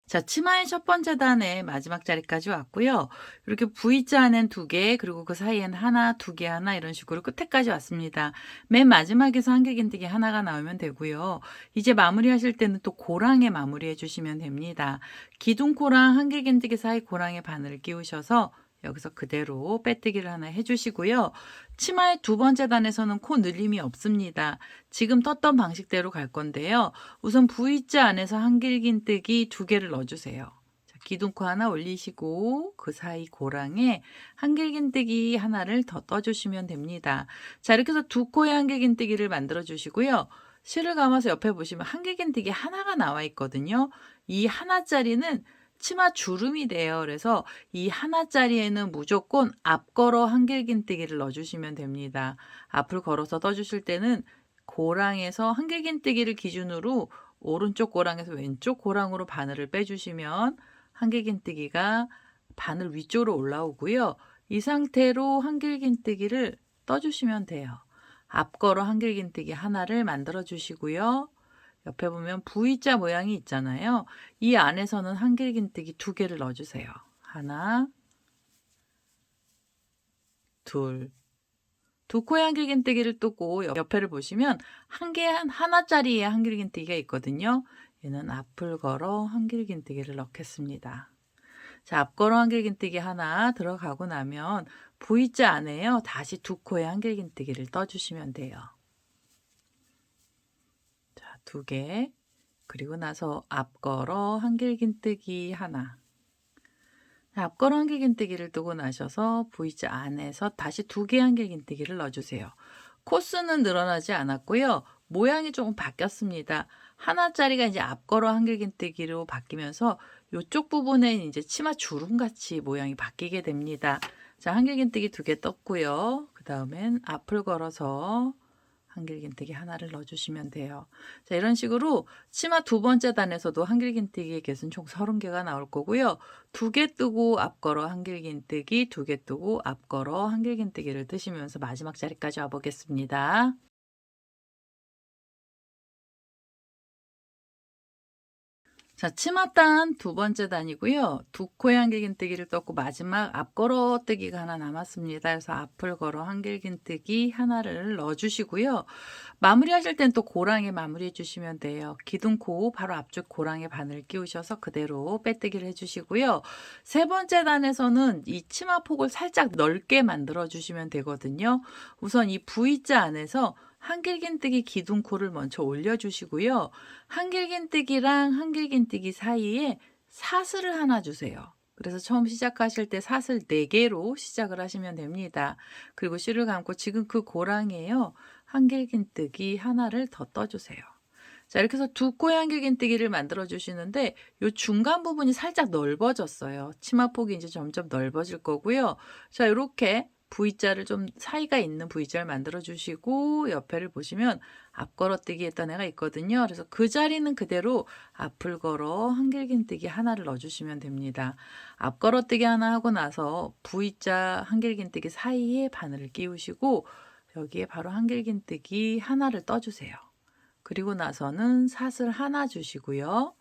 자, 치마의 첫 번째 단의 마지막 자리까지 왔고요. 이렇게 V자 안엔 2개, 그리고 그 사이엔 하나, 2개 하나 이런 식으로 끝에까지 왔습니다. 맨 마지막에서 한길긴뜨기 하나가 나오면 되고요. 이제 마무리하실 때는 또 고랑에 마무리해 주시면 됩니다. 기둥코랑 한길긴뜨기 사이 고랑에 바늘을 끼우셔서 여기서 그대로 빼뜨기를 하나 해주시고요. 치마의 2번째 단에서는 코 늘림이 없습니다. 지금 떴던 방식대로 갈 건데요. 우선 V자 안에서 한길긴뜨기 2개를 넣어주세요. 자, 기둥코 하나 올리시고 그 사이 고랑에 한길긴뜨기 하나를 더 떠주시면 됩니다. 자, 이렇게 해서 2코의 한길긴뜨기를 만들어 주시고요. 실을 감아서 옆에 보시면 한길긴뜨기 하나가 나와 있거든요. 이 하나짜리는 치마 주름이 돼요. 그래서 이 하나짜리에는 무조건 앞걸어 한길긴뜨기를 넣어주시면 됩니다. 앞을 걸어서 떠주실 때는 고랑에서 한길긴뜨기를 기준으로 오른쪽 고랑에서 왼쪽 고랑으로 바늘을 빼주시면 한길긴뜨기가 바늘 위쪽으로 올라오고요. 이 상태로 한길긴뜨기를 떠주시면 돼요. 앞걸어 한길긴뜨기 하나를 만들어 주시고요. 옆에 보면 V자 모양이 있잖아요. 이 안에서는 한길긴뜨기 2개를 넣어주세요. 하나, 둘. 2코의 한길긴뜨기를 뜨고 옆에를 보시면 하나짜리의 한길긴뜨기가 있거든요. 얘는 앞을 걸어 한길긴뜨기를 넣겠습니다. 자, 앞걸어 한길긴뜨기 하나 들어가고 나면 V자 안에요. 다시 2코의 한길긴뜨기를 떠주시면 돼요. 2개, 그리고 나서 앞걸어 한길긴뜨기 하나. 앞걸어 한길긴뜨기를 뜨고 나셔서 V자 안에서 다시 2개의 한길긴뜨기를 넣어주세요. 코스는 늘어나지 않았고요. 모양이 조금 바뀌었습니다. 하나짜리가 이제 앞걸어 한길긴뜨기로 바뀌면서 이쪽 부분에 이제 치마 주름같이 모양이 바뀌게 됩니다. 자, 한길긴뜨기 2개 떴고요. 그 다음엔 앞을 걸어서 한길긴뜨기 하나를 넣어주시면 돼요. 자, 이런 식으로 치마 2번째 단에서도 한길긴뜨기의 개수는 총 30개가 나올 거고요. 2개 뜨고 앞걸어 한길긴뜨기, 2개 뜨고 앞걸어 한길긴뜨기를 뜨시면서 마지막 자리까지 와보겠습니다. 자, 치마단 2번째 단이고요. 2코의 한길긴뜨기를 떴고 마지막 앞걸어 뜨기가 하나 남았습니다. 그래서 앞을 걸어 한길긴뜨기 하나를 넣어주시고요. 마무리하실 땐 또 고랑에 마무리해 주시면 돼요. 기둥코 바로 앞쪽 고랑에 바늘 끼우셔서 그대로 빼뜨기를 해주시고요. 3번째 단에서는 이 치마폭을 살짝 넓게 만들어 주시면 되거든요. 우선 이 V자 안에서 한길긴뜨기 기둥코를 먼저 올려주시고요. 한길긴뜨기랑 한길긴뜨기 사이에 사슬을 하나 주세요. 그래서 처음 시작하실 때 사슬 4개로 시작을 하시면 됩니다. 그리고 실을 감고 지금 그 고랑이에요. 한길긴뜨기 하나를 더 떠주세요. 자, 이렇게 해서 2코의 한길긴뜨기를 만들어 주시는데 이 중간 부분이 살짝 넓어졌어요. 치마폭이 이제 점점 넓어질 거고요. 자, 이렇게 V자를 좀 사이가 있는 V자를 만들어 주시고 옆에를 보시면 앞걸어뜨기 했던 애가 있거든요. 그래서 그 자리는 그대로 앞을 걸어 한길긴뜨기 하나를 넣어주시면 됩니다. 앞걸어뜨기 하나 하고 나서 V자 한길긴뜨기 사이에 바늘을 끼우시고 여기에 바로 한길긴뜨기 하나를 떠주세요. 그리고 나서는 사슬 하나 주시고요.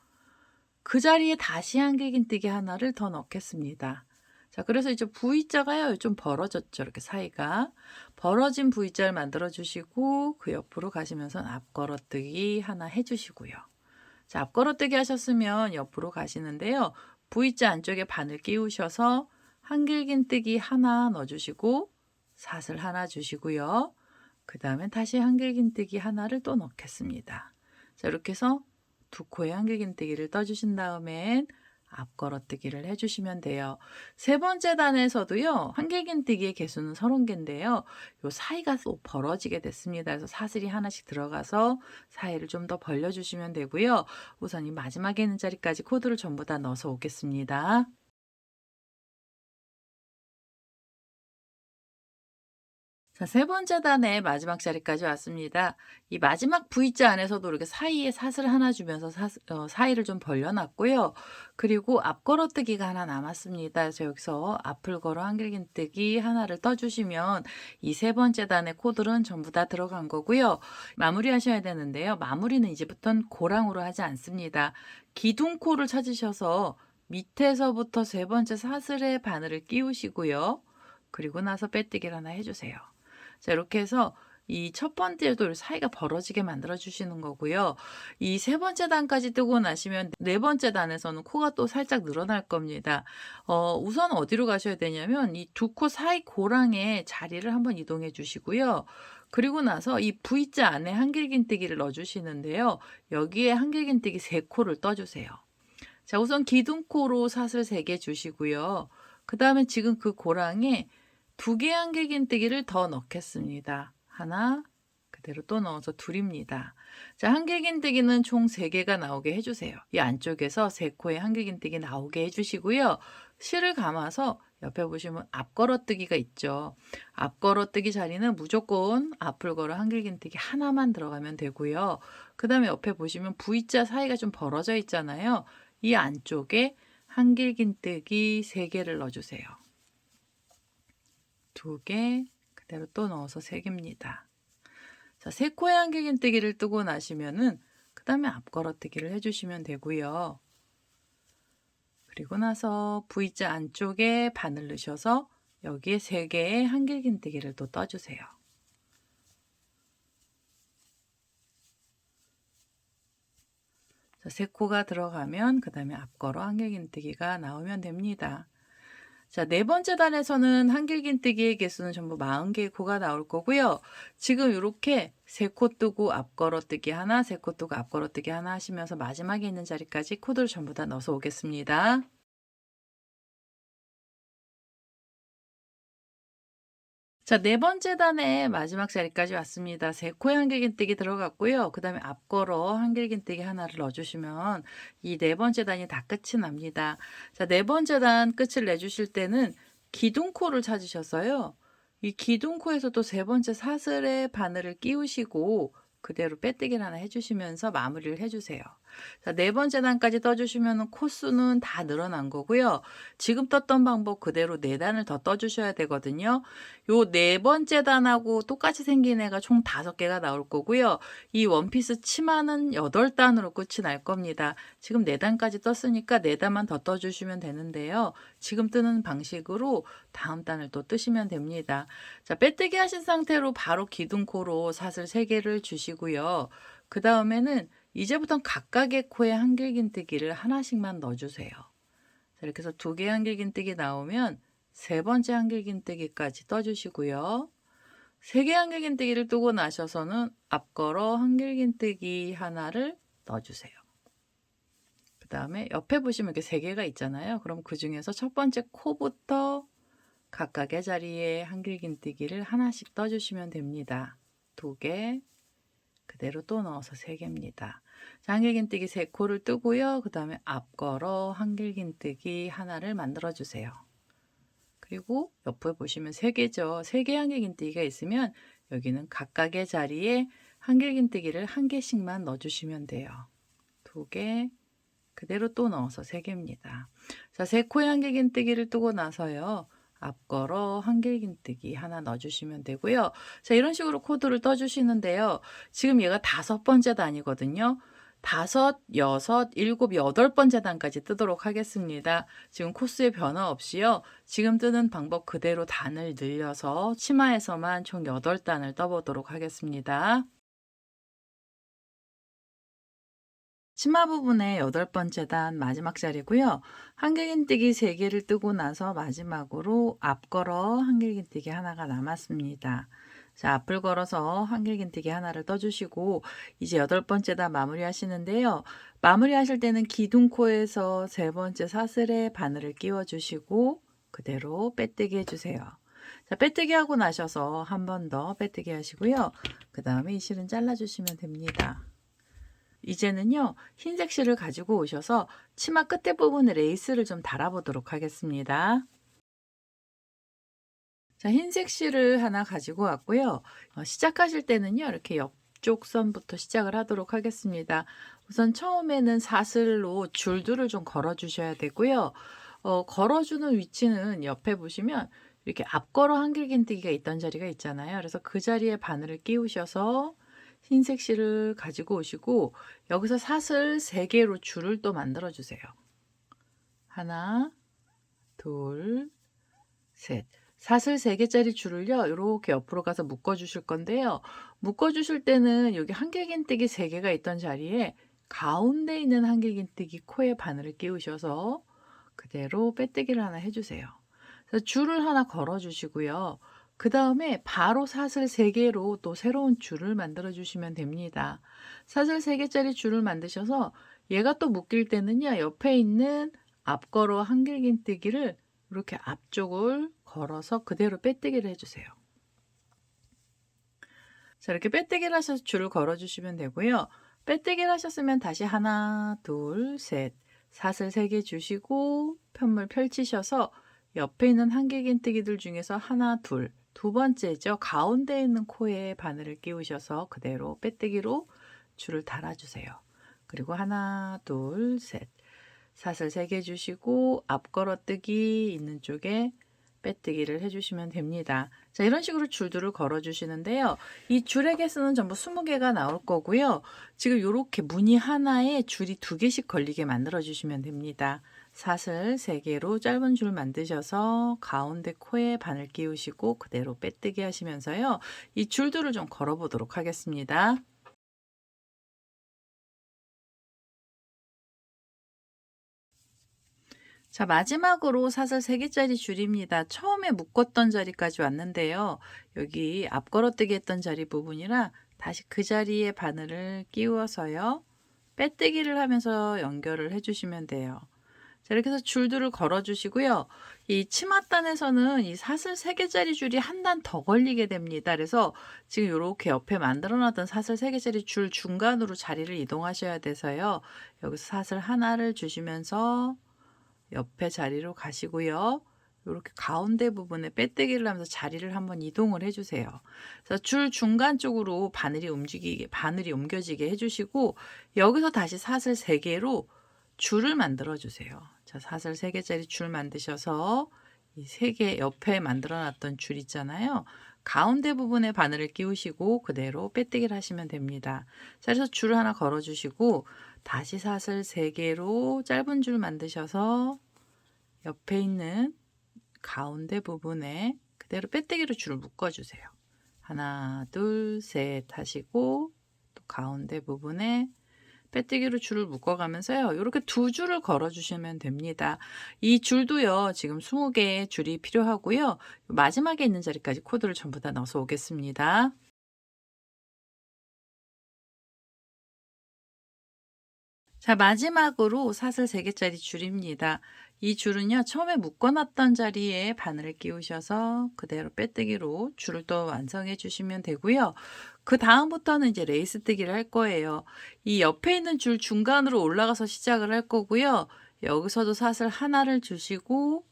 그 자리에 다시 한길긴뜨기 하나를 더 넣겠습니다. 자, 그래서 이제 V자가요, 좀 벌어졌죠. 이렇게 사이가. 벌어진 V자를 만들어 주시고 그 옆으로 가시면서 앞걸어뜨기 하나 해주시고요. 자, 앞걸어뜨기 하셨으면 옆으로 가시는데요. V자 안쪽에 바늘 끼우셔서 한길긴뜨기 하나 넣어주시고 사슬 하나 주시고요. 그 다음에 다시 한길긴뜨기 하나를 또 넣겠습니다. 자, 이렇게 해서 두 코에 한길긴뜨기를 떠주신 다음엔 앞걸어뜨기를 해주시면 돼요. 세 번째 단에서도요, 한길긴뜨기의 개수는 30개인데요. 요 사이가 또 벌어지게 됐습니다. 그래서 사슬이 하나씩 들어가서 사이를 좀 더 벌려주시면 되고요. 우선 이 마지막에 있는 자리까지 코드를 전부 다 넣어서 오겠습니다. 자, 세 번째 단의 마지막 자리까지 왔습니다. 이 마지막 V자 안에서도 이렇게 사이에 사슬 하나 주면서 사이를 좀 벌려놨고요. 그리고 앞걸어뜨기가 하나 남았습니다. 그래서 여기서 앞을 걸어 한길긴뜨기 하나를 떠주시면 이 세 번째 단의 코들은 전부 다 들어간 거고요. 마무리 하셔야 되는데요. 마무리는 이제부터는 고랑으로 하지 않습니다. 기둥코를 찾으셔서 밑에서부터 세 번째 사슬에 바늘을 끼우시고요. 그리고 나서 빼뜨기를 하나 해주세요. 자, 이렇게 해서 이 첫 번째도 사이가 벌어지게 만들어 주시는 거고요. 이 세 번째 단까지 뜨고 나시면 네 번째 단에서는 코가 또 살짝 늘어날 겁니다. 우선 어디로 가셔야 되냐면 이 두 코 사이 고랑에 자리를 한번 이동해 주시고요. 그리고 나서 이 V자 안에 한길긴뜨기를 넣어 주시는데요. 여기에 한길긴뜨기 3코를 떠주세요. 자, 우선 기둥코로 사슬 3개 주시고요. 그 다음에 지금 그 고랑에 2개의 한길긴뜨기를 더 넣겠습니다. 하나, 그대로 또 넣어서 둘입니다. 자, 한길긴뜨기는 총 3개가 나오게 해주세요. 이 안쪽에서 3코의 한길긴뜨기 나오게 해주시고요. 실을 감아서 옆에 보시면 앞걸어뜨기가 있죠. 앞걸어뜨기 자리는 무조건 앞을 걸어 한길긴뜨기 하나만 들어가면 되고요. 그 다음에 옆에 보시면 V자 사이가 좀 벌어져 있잖아요. 이 안쪽에 한길긴뜨기 3개를 넣어주세요. 2개, 그대로 또 넣어서 3개입니다. 자, 3코의 한길긴뜨기를 뜨고 나시면은 그 다음에 앞걸어뜨기를 해주시면 되고요. 그리고 나서 V자 안쪽에 바늘 넣으셔서 여기에 3개의 한길긴뜨기를 또 떠주세요. 자, 3코가 들어가면 그 다음에 앞걸어 한길긴뜨기가 나오면 됩니다. 자, 네 번째 단에서는 한길긴뜨기의 개수는 전부 40개의 코가 나올 거고요. 지금 이렇게 3코 뜨고 앞걸어뜨기 하나, 3코 뜨고 앞걸어뜨기 하나 하시면서 마지막에 있는 자리까지 코드를 전부 다 넣어서 오겠습니다. 자, 네 번째 단의 마지막 자리까지 왔습니다. 3코의 한길긴뜨기 들어갔고요. 그 다음에 앞걸어 한길긴뜨기 하나를 넣어주시면 이 네 번째 단이 다 끝이 납니다. 자, 네 번째 단 끝을 내주실 때는 기둥코를 찾으셔서요. 이 기둥코에서도 세 번째 사슬에 바늘을 끼우시고 그대로 빼뜨기를 하나 해주시면서 마무리를 해주세요. 자, 네 번째 단까지 떠주시면 코수는 다 늘어난 거고요. 지금 떴던 방법 그대로 4단을 더 떠주셔야 되거든요. 요 네 번째 단하고 똑같이 생긴 애가 총 5개가 나올 거고요. 이 원피스 치마는 8단으로 끝이 날 겁니다. 지금 4단까지 떴으니까 4단만 더 떠주시면 되는데요. 지금 뜨는 방식으로 다음 단을 또 뜨시면 됩니다. 자, 빼뜨기 하신 상태로 바로 기둥코로 사슬 3개를 주시고요. 그 다음에는 이제부터 각각의 코에 한길긴뜨기를 하나씩만 넣어주세요. 자, 이렇게 해서 2개의 한길긴뜨기 나오면 세 번째 한길긴뜨기까지 떠주시고요. 3개의 한길긴뜨기를 뜨고 나셔서는 앞걸어 한길긴뜨기 하나를 넣어주세요. 그 다음에 옆에 보시면 이렇게 3개가 있잖아요. 그럼 그 중에서 첫 번째 코부터 각각의 자리에 한길긴뜨기를 하나씩 떠주시면 됩니다. 2개, 그대로 또 넣어서 3개입니다. 자, 한길긴뜨기 3코를 뜨고요. 그 다음에 앞걸어 한길긴뜨기 하나를 만들어 주세요. 그리고 옆에 보시면 3개죠. 3개 한길긴뜨기가 있으면 여기는 각각의 자리에 한길긴뜨기를 1개씩만 넣어주시면 돼요. 2개, 그대로 또 넣어서 3개입니다. 자, 3코의 한길긴뜨기를 뜨고 나서요. 앞걸어 한길긴뜨기 하나 넣어주시면 되고요. 자, 이런 식으로 코드를 떠주시는데요. 지금 얘가 5번째 단이거든요. 5, 6, 7, 8번째 단까지 뜨도록 하겠습니다. 지금 코스에 변화 없이요. 지금 뜨는 방법 그대로 단을 늘려서 치마에서만 총 8단을 떠보도록 하겠습니다. 치마 부분의 8번째 단 마지막 자리고요. 한길긴뜨기 3개를 뜨고 나서 마지막으로 앞걸어 한길긴뜨기 하나가 남았습니다. 자, 앞을 걸어서 한길긴뜨기 하나를 떠주시고 이제 8번째 단 마무리 하시는데요. 마무리 하실 때는 기둥코에서 3번째 사슬에 바늘을 끼워 주시고 그대로 빼뜨기 해주세요. 자, 빼뜨기 하고 나셔서 한 번 더 빼뜨기 하시고요. 그 다음에 이 실은 잘라주시면 됩니다. 이제는요, 흰색 실을 가지고 오셔서 치마 끝에 부분에 레이스를 좀 달아보도록 하겠습니다. 자, 흰색 실을 하나 가지고 왔고요. 시작하실 때는요, 이렇게 옆쪽 선부터 시작을 하도록 하겠습니다. 우선 처음에는 사슬로 줄들을 좀 걸어 주셔야 되고요. 걸어주는 위치는 옆에 보시면 이렇게 앞걸어 한길긴뜨기가 있던 자리가 있잖아요. 그래서 그 자리에 바늘을 끼우셔서 흰색 실을 가지고 오시고 여기서 사슬 3개로 줄을 또 만들어 주세요. 하나, 둘, 셋. 사슬 3개짜리 줄을요, 이렇게 옆으로 가서 묶어 주실 건데요. 묶어 주실 때는 여기 한길긴뜨기 3개가 있던 자리에 가운데 있는 한길긴뜨기 코에 바늘을 끼우셔서 그대로 빼뜨기를 하나 해주세요. 그래서 줄을 하나 걸어 주시고요. 그 다음에 바로 사슬 3개로 또 새로운 줄을 만들어 주시면 됩니다. 사슬 3개짜리 줄을 만드셔서 얘가 또 묶일 때는요, 옆에 있는 앞걸어 한길긴뜨기를 이렇게 앞쪽을 걸어서 그대로 빼뜨기를 해주세요. 자, 이렇게 빼뜨기를 하셔서 줄을 걸어 주시면 되고요. 빼뜨기를 하셨으면 다시 하나, 둘, 셋, 사슬 3개 주시고 편물 펼치셔서 옆에 있는 한길긴뜨기들 중에서 하나, 둘, 두 번째죠. 가운데 있는 코에 바늘을 끼우셔서 그대로 빼뜨기로 줄을 달아주세요. 그리고 하나, 둘, 셋, 사슬 3개 주시고 앞걸어뜨기 있는 쪽에 빼뜨기를 해주시면 됩니다. 자, 이런 식으로 줄들을 걸어 주시는데요. 이 줄의 개수는 전부 20개가 나올 거고요. 지금 이렇게 무늬 하나에 줄이 2개씩 걸리게 만들어 주시면 됩니다. 사슬 3개로 짧은 줄 만드셔서 가운데 코에 바늘 끼우시고 그대로 빼뜨기 하시면서요. 이 줄들을 좀 걸어 보도록 하겠습니다. 자, 마지막으로 사슬 3개짜리 줄입니다. 처음에 묶었던 자리까지 왔는데요. 여기 앞걸어뜨기 했던 자리 부분이라 다시 그 자리에 바늘을 끼워서요. 빼뜨기를 하면서 연결을 해주시면 돼요. 자, 이렇게 해서 줄들을 걸어 주시고요. 이 치맛단에서는 이 사슬 3개짜리 줄이 한 단 더 걸리게 됩니다. 그래서 지금 이렇게 옆에 만들어 놨던 사슬 3개짜리 줄 중간으로 자리를 이동하셔야 돼서요. 여기서 사슬 하나를 주시면서 옆에 자리로 가시고요. 이렇게 가운데 부분에 빼뜨기를 하면서 자리를 한번 이동을 해주세요. 그래서 줄 중간 쪽으로 바늘이 옮겨지게 해주시고 여기서 다시 사슬 3개로 줄을 만들어 주세요. 자, 사슬 3개짜리 줄 만드셔서 이 3개 옆에 만들어 놨던 줄 있잖아요. 가운데 부분에 바늘을 끼우시고 그대로 빼뜨기를 하시면 됩니다. 자, 그래서 줄을 하나 걸어 주시고 다시 사슬 3개로 짧은 줄 만드셔서 옆에 있는 가운데 부분에 그대로 빼뜨기로 줄을 묶어 주세요. 하나, 둘, 셋 하시고 또 가운데 부분에 빼뜨기로 줄을 묶어가면서요. 이렇게 2줄을 걸어 주시면 됩니다. 이 줄도요. 지금 20개의 줄이 필요하고요. 마지막에 있는 자리까지 코드를 전부 다 넣어서 오겠습니다. 자, 마지막으로 사슬 3개짜리 줄입니다. 이 줄은요, 처음에 묶어놨던 자리에 바늘을 끼우셔서 그대로 빼뜨기로 줄을 또 완성해 주시면 되고요. 그 다음부터는 이제 레이스 뜨기를 할 거예요. 이 옆에 있는 줄 중간으로 올라가서 시작을 할 거고요. 여기서도 사슬 하나를 주시고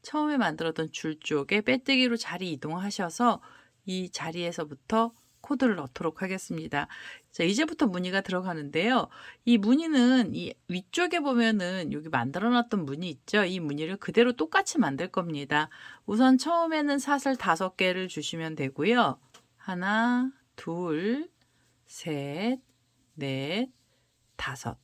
처음에 만들었던 줄 쪽에 빼뜨기로 자리 이동하셔서 이 자리에서부터 코드를 넣도록 하겠습니다. 자, 이제부터 무늬가 들어가는데요. 이 무늬는 이 위쪽에 보면은 여기 만들어 놨던 무늬 있죠? 이 무늬를 그대로 똑같이 만들 겁니다. 우선 처음에는 사슬 5개를 주시면 되고요. 하나, 둘, 셋, 넷, 5.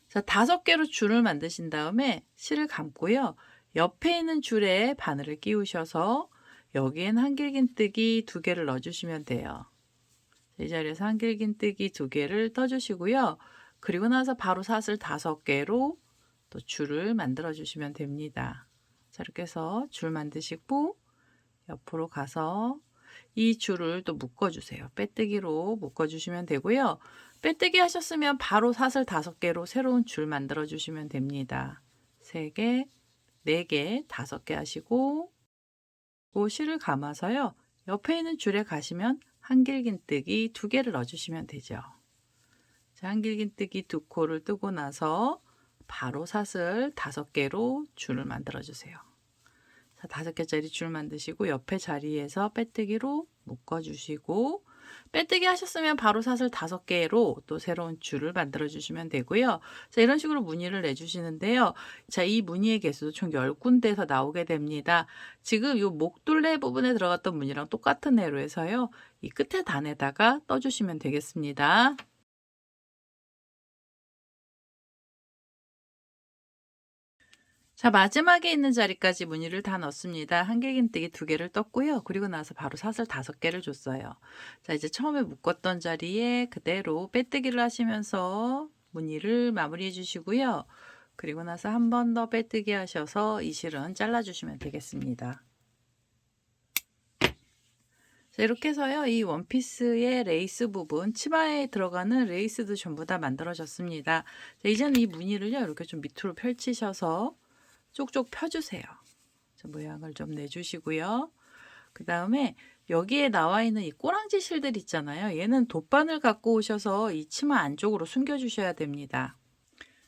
자, 5개로 줄을 만드신 다음에 실을 감고요. 옆에 있는 줄에 바늘을 끼우셔서 여기엔 한길긴뜨기 2개를 넣어주시면 돼요. 이 자리에서 한길긴뜨기 2개를 떠주시고요. 그리고 나서 바로 사슬 5개로 또 줄을 만들어 주시면 됩니다. 자, 이렇게 해서 줄 만드시고 옆으로 가서 이 줄을 또 묶어주세요. 빼뜨기로 묶어주시면 되고요. 빼뜨기 하셨으면 바로 사슬 5개로 새로운 줄 만들어 주시면 됩니다. 3개, 4개, 5개 하시고 실을 감아서요. 옆에 있는 줄에 가시면 한길긴뜨기 2개를 넣어주시면 되죠. 자, 한길긴뜨기 2코를 뜨고 나서 바로 사슬 5개로 줄을 만들어 주세요. 자, 5개짜리 줄 만드시고 옆에 자리에서 빼뜨기로 묶어 주시고 빼뜨기 하셨으면 바로 사슬 5개로 또 새로운 줄을 만들어 주시면 되고요. 자, 이런 식으로 무늬를 내주시는데요. 자, 이 무늬의 개수도 총 10군데에서 나오게 됩니다. 지금 이 목둘레 부분에 들어갔던 무늬랑 똑같은 애로 해서요. 이 끝에 단에다가 떠주시면 되겠습니다. 자, 마지막에 있는 자리까지 무늬를 다 넣습니다. 한길긴뜨기 2개를 떴고요. 그리고 나서 바로 사슬 5개를 줬어요. 자, 이제 처음에 묶었던 자리에 그대로 빼뜨기를 하시면서 무늬를 마무리해 주시고요. 그리고 나서 한 번 더 빼뜨기 하셔서 이 실은 잘라 주시면 되겠습니다. 자, 이렇게 해서요. 이 원피스의 레이스 부분, 치마에 들어가는 레이스도 전부 다 만들어졌습니다. 자, 이제는 이 무늬를요. 이렇게 좀 밑으로 펼치셔서 쪽쪽 펴주세요. 자, 모양을 좀 내주시고요. 그 다음에 여기에 나와 있는 이 꼬랑지 실들 있잖아요. 얘는 돗바늘 갖고 오셔서 이 치마 안쪽으로 숨겨주셔야 됩니다.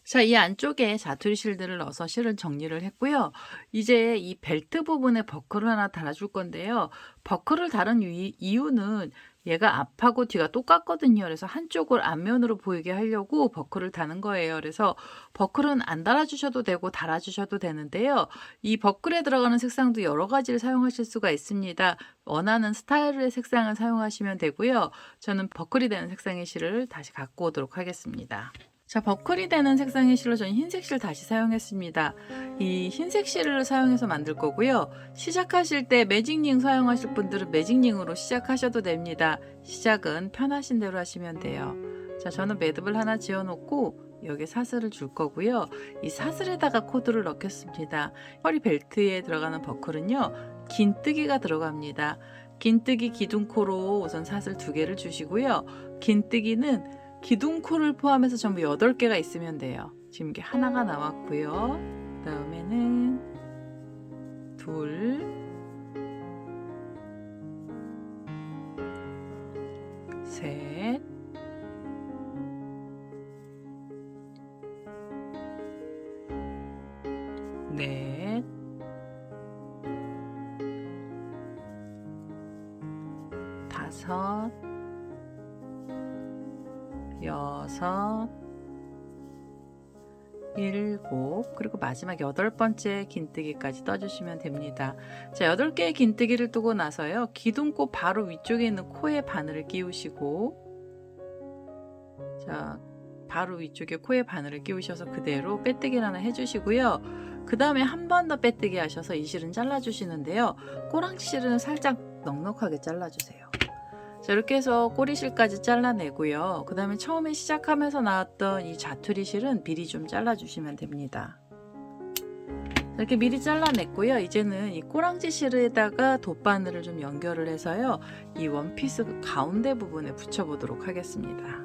자, 이 안쪽에 자투리 실들을 넣어서 실을 정리를 했고요. 이제 이 벨트 부분에 버클을 하나 달아줄 건데요. 버클을 다른 이유는 얘가 앞하고 뒤가 똑같거든요. 그래서 한쪽을 앞면으로 보이게 하려고 버클을 다는 거예요. 그래서 버클은 안 달아주셔도 되고 달아주셔도 되는데요. 이 버클에 들어가는 색상도 여러 가지를 사용하실 수가 있습니다. 원하는 스타일의 색상을 사용하시면 되고요. 저는 버클이 되는 색상의 실을 다시 갖고 오도록 하겠습니다. 자, 버클이 되는 색상의 실로 저는 흰색 실 다시 사용했습니다. 이 흰색 실을 사용해서 만들 거고요. 시작하실 때 매직링 사용하실 분들은 매직링으로 시작하셔도 됩니다. 시작은 편하신 대로 하시면 돼요. 자, 저는 매듭을 하나 지어 놓고 여기 사슬을 줄 거고요. 이 사슬에다가 코드를 넣겠습니다. 허리 벨트에 들어가는 버클은요. 긴뜨기가 들어갑니다. 긴뜨기 기둥코로 우선 사슬 2개를 주시고요. 긴뜨기는 기둥코를 포함해서 전부 8개가 있으면 돼요. 지금 이게 하나가 나왔고요. 그 다음에는 둘, 셋, 넷, 다섯, 6, 7, 그리고 마지막 8번째 긴뜨기까지 떠주시면 됩니다. 자, 8개의 긴뜨기를 뜨고 나서요. 기둥코 바로 위쪽에 있는 코에 바늘을 끼우시고 자, 바로 위쪽에 코에 바늘을 끼우셔서 그대로 빼뜨기를 하나 해주시고요. 그 다음에 한 번 더 빼뜨기 하셔서 이 실은 잘라주시는데요. 꼬랑지 실은 살짝 넉넉하게 잘라주세요. 자, 이렇게 해서 꼬리실까지 잘라내고요. 그 다음에 처음에 시작하면서 나왔던 이 자투리 실은 미리 좀 잘라주시면 됩니다. 이렇게 미리 잘라냈고요. 이제는 이 꼬랑지 실에다가 돗바늘을 좀 연결을 해서요. 이 원피스 가운데 부분에 붙여보도록 하겠습니다.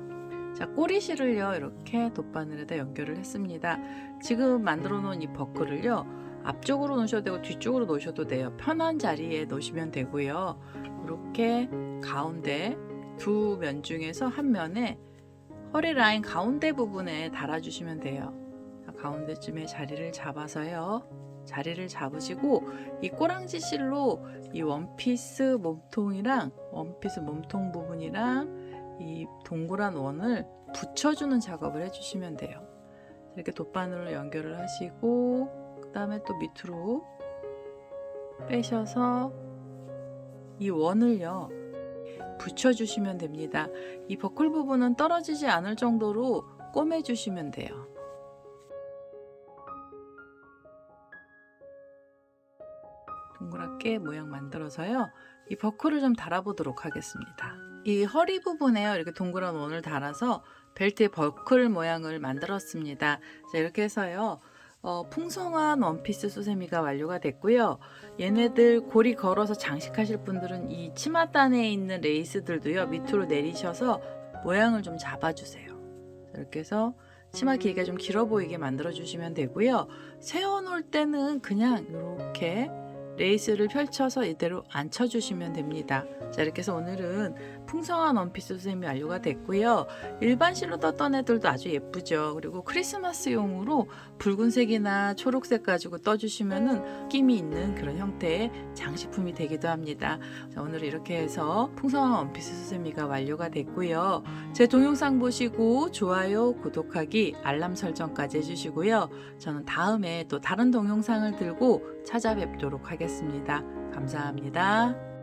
자, 꼬리실을요. 이렇게 돗바늘에다 연결을 했습니다. 지금 만들어 놓은 이 버클을요. 앞쪽으로 놓으셔도 되고 뒤쪽으로 놓으셔도 돼요. 편한 자리에 놓으시면 되고요. 이렇게 가운데 두 면 중에서 한 면에 허리 라인 가운데 부분에 달아주시면 돼요. 가운데쯤에 자리를 잡아서요. 자리를 잡으시고 이 꼬랑지 실로 이 원피스 몸통이랑 원피스 몸통 부분이랑 이 동그란 원을 붙여주는 작업을 해주시면 돼요. 이렇게 돗바늘로 연결을 하시고 그 다음에 또 밑으로 빼셔서 이 원을요 붙여주시면 됩니다. 이 버클 부분은 떨어지지 않을 정도로 꼬매주시면 돼요. 동그랗게 모양 만들어서요. 이 버클을 좀 달아보도록 하겠습니다. 이 허리 부분에요. 이렇게 동그란 원을 달아서 벨트의 버클 모양을 만들었습니다. 자, 이렇게 해서요. 풍성한 원피스 수세미가 완료가 됐고요. 얘네들 고리 걸어서 장식하실 분들은 이 치맛단에 있는 레이스들도요. 밑으로 내리셔서 모양을 좀 잡아주세요. 이렇게 해서 치마 길이가 좀 길어 보이게 만들어 주시면 되고요. 세워 놓을 때는 그냥 이렇게 레이스를 펼쳐서 이대로 앉혀주시면 됩니다. 자, 이렇게 해서 오늘은 풍성한 원피스 수세미 완료가 됐고요. 일반 실로 떴던 애들도 아주 예쁘죠. 그리고 크리스마스용으로 붉은색이나 초록색 가지고 떠주시면은 느낌이 있는 그런 형태의 장식품이 되기도 합니다. 자, 오늘 이렇게 해서 풍성한 원피스 수세미가 완료가 됐고요. 제 동영상 보시고 좋아요, 구독하기, 알람 설정까지 해주시고요. 저는 다음에 또 다른 동영상을 들고 찾아뵙도록 하겠습니다. 감사합니다.